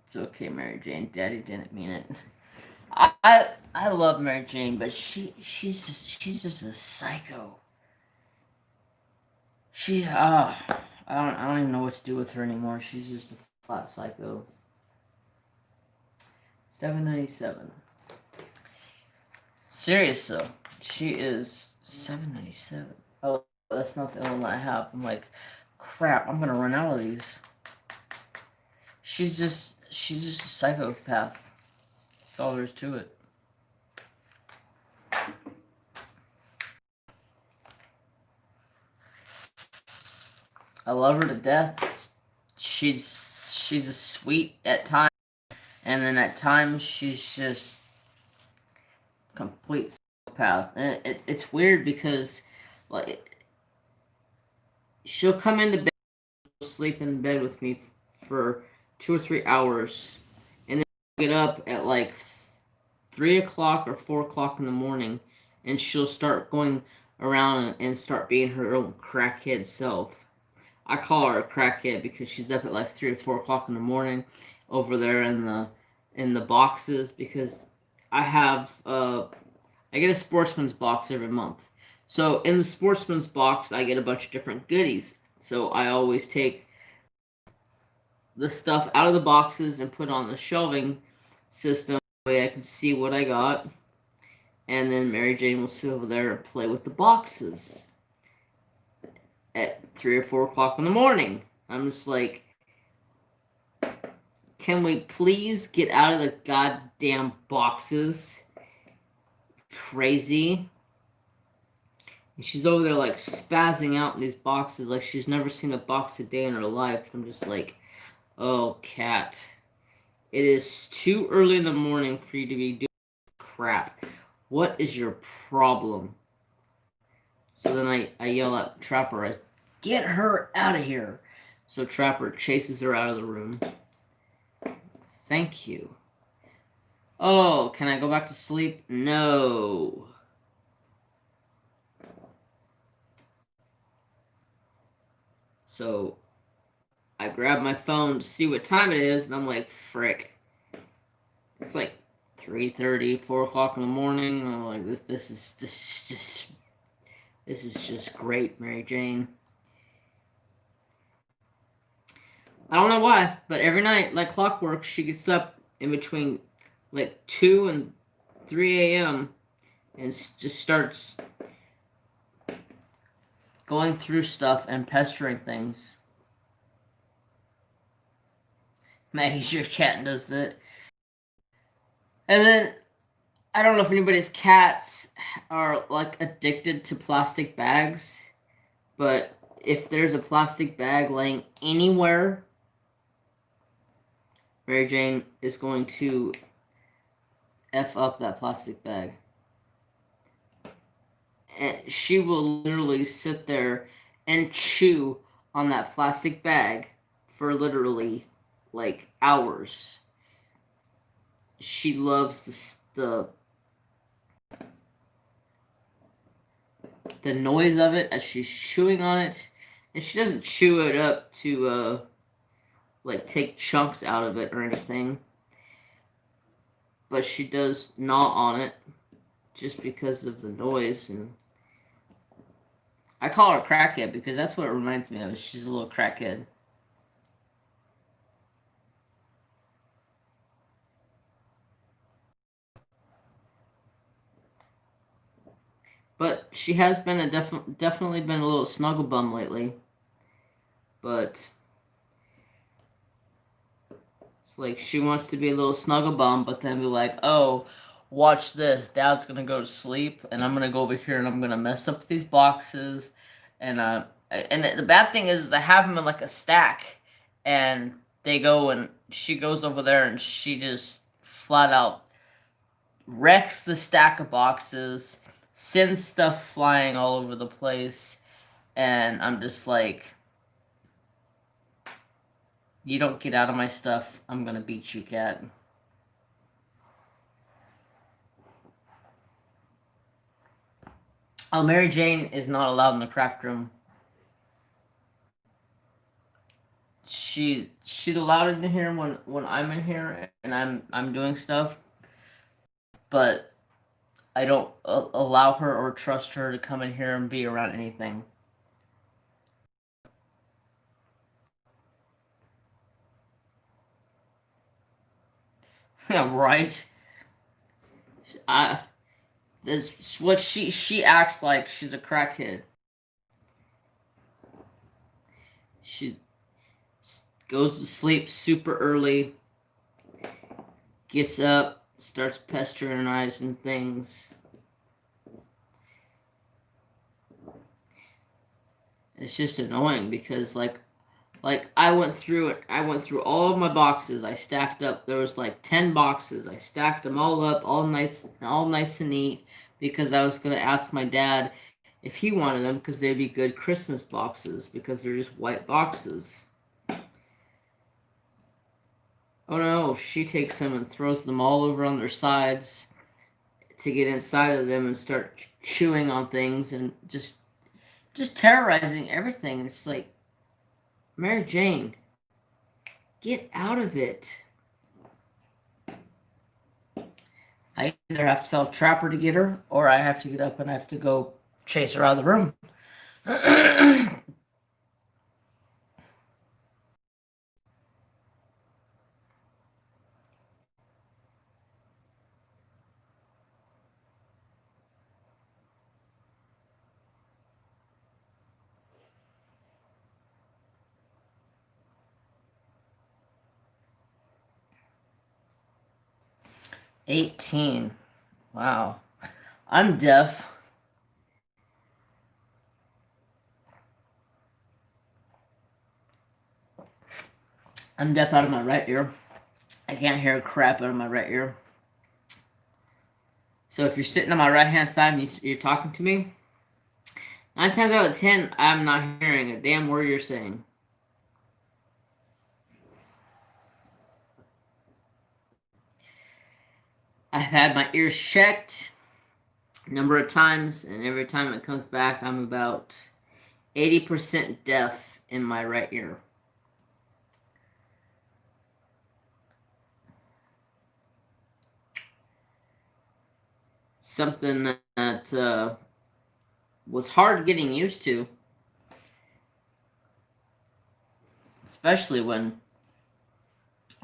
It's okay, Mary Jane. Daddy didn't mean it. I love Mary Jane, but she's just a psycho. I don't even know what to do with her anymore. She's just a flat psycho. 797. Serious though, she is 797. Oh, that's not the only one I have. I'm like, crap. I'm gonna run out of these. She's just a psychopath. That's all there is to it. I love her to death. She's a sweet at times, and then at times she's just complete psychopath. And it's weird because like she'll come into bed, sleep in bed with me for 2 or 3 hours, and then get up at like 3 o'clock or 4 o'clock in the morning, and she'll start going around and start being her own crackhead self. I call her a crackhead because she's up at like 3 or 4 o'clock in the morning, over there in the boxes because I have I get a sportsman's box every month. So in the sportsman's box, I get a bunch of different goodies. So I always take the stuff out of the boxes and put on the shelving system. That way I can see what I got. And then Mary Jane will sit over there and play with the boxes at 3 or 4 o'clock in the morning. I'm just like, can we please get out of the goddamn boxes? Crazy. And she's over there like spazzing out in these boxes like she's never seen a box a day in her life. I'm just like, oh, cat. It is too early in the morning for you to be doing crap. What is your problem? So then I yell at Trapper, get her out of here. So Trapper chases her out of the room. Thank you. Oh, can I go back to sleep? No. So I grab my phone to see what time it is, and I'm like, frick. It's like 3:30, 4 o'clock in the morning. And I'm like, this is just great, Mary Jane. I don't know why, but every night, like clockwork, she gets up in between like 2 and 3 a.m. and just starts going through stuff and pestering things. Maggie's your cat does that. And then I don't know if anybody's cats are like addicted to plastic bags, but if there's a plastic bag laying anywhere, Mary Jane is going to F up that plastic bag. And she will literally sit there and chew on that plastic bag for literally like hours. She loves the noise of it as she's chewing on it, and she doesn't chew it up to like take chunks out of it or anything, but she does gnaw on it just because of the noise. And I call her crackhead because that's what it reminds me of. She's a little crackhead. But she has been definitely been a little snuggle bum lately. But it's like she wants to be a little snuggle bum, but then be like, oh, watch this. Dad's gonna go to sleep, and I'm gonna go over here and I'm gonna mess up these boxes. And the bad thing is I have them in like a stack, and they go and she goes over there and she just flat out wrecks the stack of boxes, sends stuff flying all over the place, and I'm just like, you don't get out of my stuff, I'm gonna beat you, cat. Oh, Mary Jane is not allowed in the craft room. She's allowed in here when I'm in here and I'm doing stuff, but I don't allow her or trust her to come in here and be around anything. Yeah, right. I That's what she acts like. She's a crackhead. She goes to sleep super early, gets up, starts pesterizing things. It's just annoying because like I went through it. I went through all of my boxes. I stacked up. There was like 10 boxes. I stacked them all up, all nice and neat, because I was gonna ask my dad if he wanted them because they'd be good Christmas boxes because they're just white boxes. Oh no, she takes them and throws them all over on their sides to get inside of them and start chewing on things and just terrorizing everything. It's like, Mary Jane, get out of it. I either have to tell Trapper to get her, or I have to get up and I have to go chase her out of the room. 18. Wow. I'm deaf. I'm deaf out of my right ear. I can't hear crap out of my right ear. So if you're sitting on my right hand side and you're talking to me, 9 times out of 10, I'm not hearing a damn word you're saying. I've had my ears checked a number of times, and every time it comes back, I'm about 80% deaf in my right ear. Something that was hard getting used to, especially when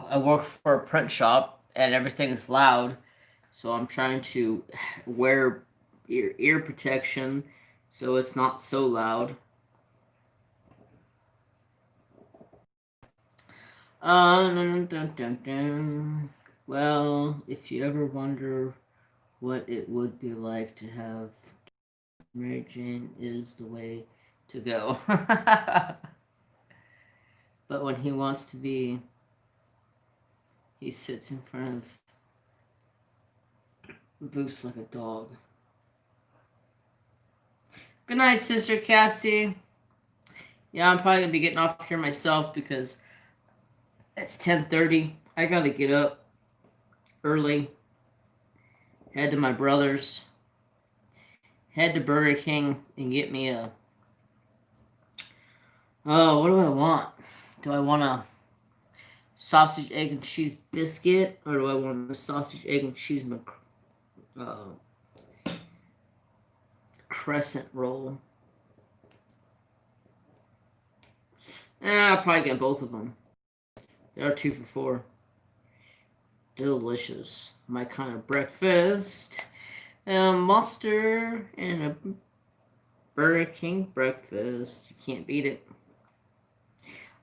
I work for a print shop and everything is loud. So I'm trying to wear ear protection so it's not so loud. Dun, dun, dun, dun. Well, if you ever wonder what it would be like to have Mary Jane is the way to go. But when he wants to be, he sits in front of Boost like a dog. Good night, Sister Cassie. Yeah, I'm probably gonna be getting off here myself because it's 10:30. I gotta get up early, head to my brother's, head to Burger King and get me a. Oh, what do I want? Do I want a sausage, egg, and cheese biscuit, or do I want a sausage, egg, and cheese uh, crescent roll? I'll probably get both of them. They are 2 for $4. Delicious. My kind of breakfast. Mustard and a Burger King breakfast. You can't beat it.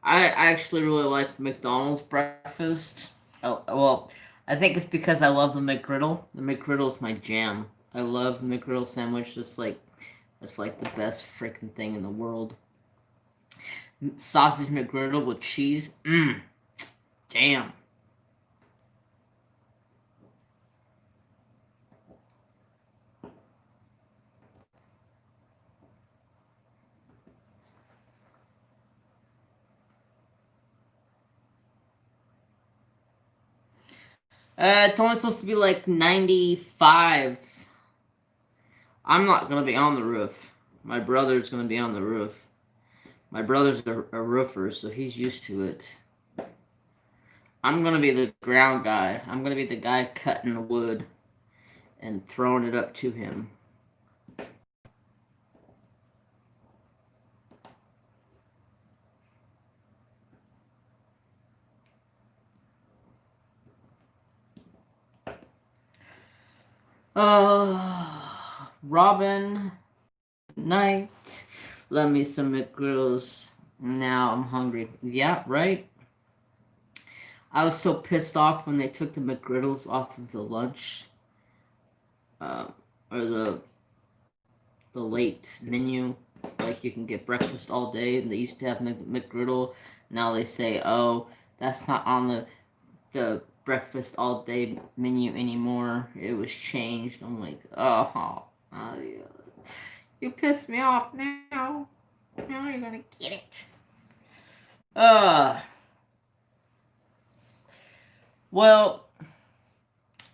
I actually really like McDonald's breakfast. Oh, well, I think it's because I love the McGriddle. The McGriddle is my jam. I love the McGriddle sandwich. It's like the best freaking thing in the world. Sausage McGriddle with cheese. Damn. It's only supposed to be like 95. I'm not gonna be on the roof. My brother's gonna be on the roof. My brother's a roofer, so he's used to it. I'm gonna be the ground guy. I'm gonna be the guy cutting the wood and throwing it up to him. Robin, night. Love me some McGriddles. Now I'm hungry. Yeah, right? I was so pissed off when they took the McGriddles off of the lunch, uh, or the late menu. Like you can get breakfast all day, and they used to have McGriddle. Now they say, oh, that's not on the breakfast all day menu anymore. It was changed. I'm like, oh, yeah. You pissed me off now. Now you're gonna get it. Well,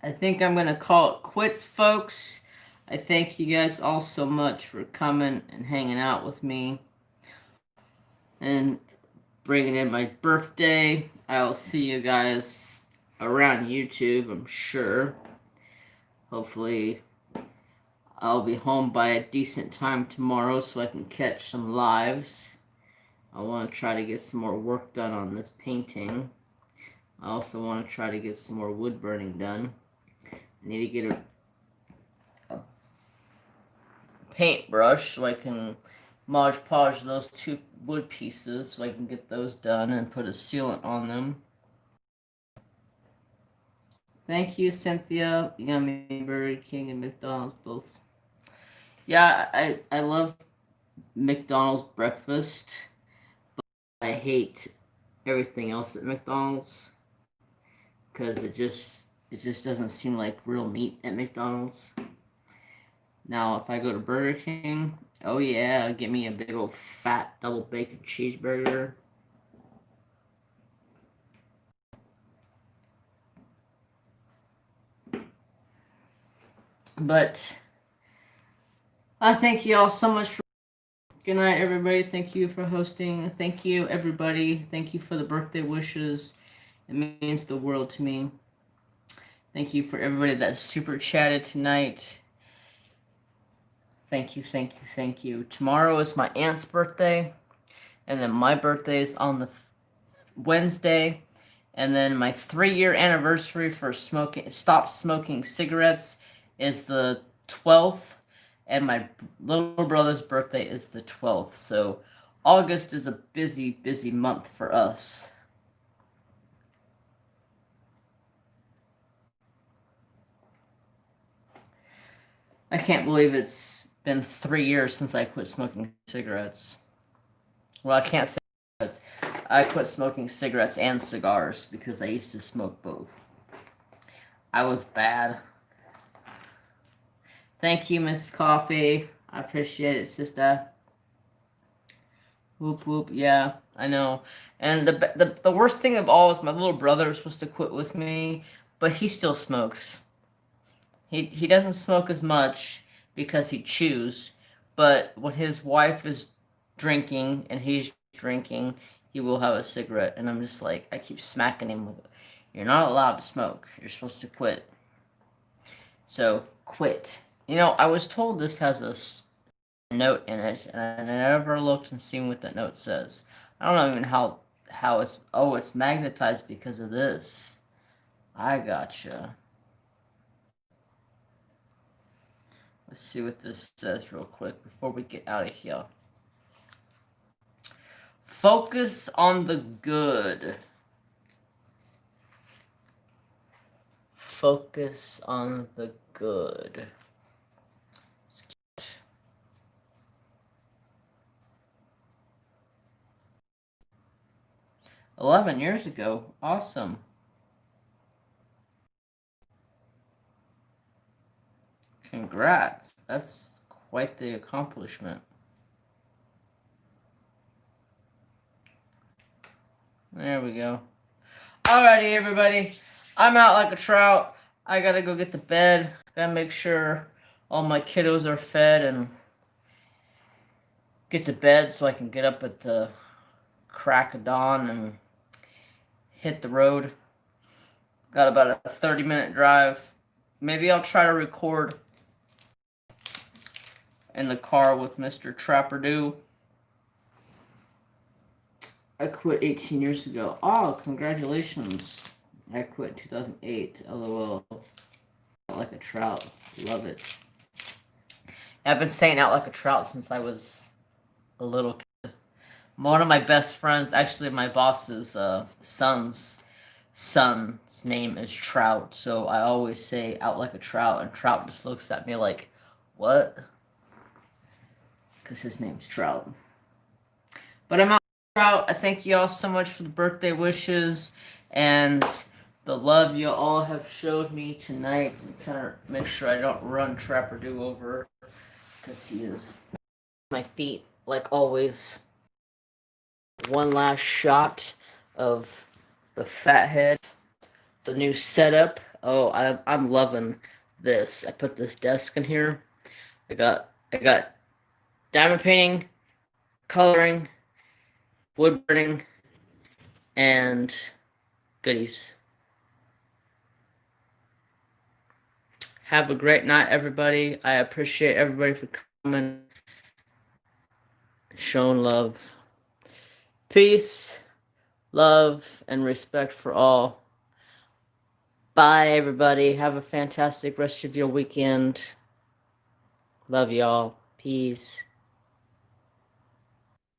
I think I'm gonna call it quits, folks. I thank you guys all so much for coming and hanging out with me and bringing in my birthday. I'll see you guys around YouTube, I'm sure. Hopefully, I'll be home by a decent time tomorrow so I can catch some lives. I want to try to get some more work done on this painting. I also want to try to get some more wood burning done. I need to get a paintbrush so I can Mod Podge those 2 wood pieces so I can get those done and put a sealant on them. Thank you, Cynthia. Yummy Burger King and McDonald's both. Yeah, I love McDonald's breakfast, but I hate everything else at McDonald's because it just doesn't seem like real meat at McDonald's. Now, if I go to Burger King, oh yeah, get me a big old fat double bacon cheeseburger. But I thank you all so much for. Good night, everybody. Thank you for hosting. Thank you, everybody. Thank you for the birthday wishes. It means the world to me. Thank you for everybody that super chatted tonight. Thank you, thank you, thank you. Tomorrow is my aunt's birthday, and then my birthday is on the Wednesday, and then my 3-year anniversary for stop smoking cigarettes is the 12th, and my little brother's birthday is the 12th. So August is a busy, busy month for us. I can't believe it's been 3 years since I quit smoking cigarettes. Well, I can't say cigarettes. I quit smoking cigarettes and cigars because I used to smoke both. I was bad. Thank you, Miss Coffee. I appreciate it, sister. Whoop whoop. Yeah, I know. And the worst thing of all is my little brother was supposed to quit with me, but he still smokes. He doesn't smoke as much because he chews, but when his wife is drinking and he's drinking, he will have a cigarette. And I'm just like, I keep smacking him with it. You're not allowed to smoke. You're supposed to quit. So quit. You know, I was told this has a note in it, and I never looked and seen what that note says. I don't know even how it's. Oh, it's magnetized because of this. I gotcha. Let's see what this says real quick before we get out of here. Focus on the good. Focus on the good. 11 years ago. Awesome. Congrats. That's quite the accomplishment. There we go. Alrighty, everybody. I'm out like a trout. I gotta go get to bed. Gotta make sure all my kiddos are fed and get to bed so I can get up at the crack of dawn and hit the road. Got about a 30-minute drive. Maybe I'll try to record in the car with Mr. Trapperdo. I quit 18 years ago. Oh, congratulations. I quit in 2008. LOL. Out like a trout. Love it. I've been staying out like a trout since I was a little kid. One of my best friends, actually my boss's son's name is Trout, so I always say out like a trout, and Trout just looks at me like, what? Because his name's Trout. But I'm out. I thank you all so much for the birthday wishes and the love you all have showed me tonight. I'm trying to make sure I don't run Trapperdo over because he is my feet like always. One last shot of the fathead, the new setup. Oh, I'm loving this. I put this desk in here. I got diamond painting, coloring, wood burning, and goodies. Have a great night, everybody. I appreciate everybody for coming, showing love. Peace, love, and respect for all. Bye, everybody. Have a fantastic rest of your weekend. Love y'all. Peace.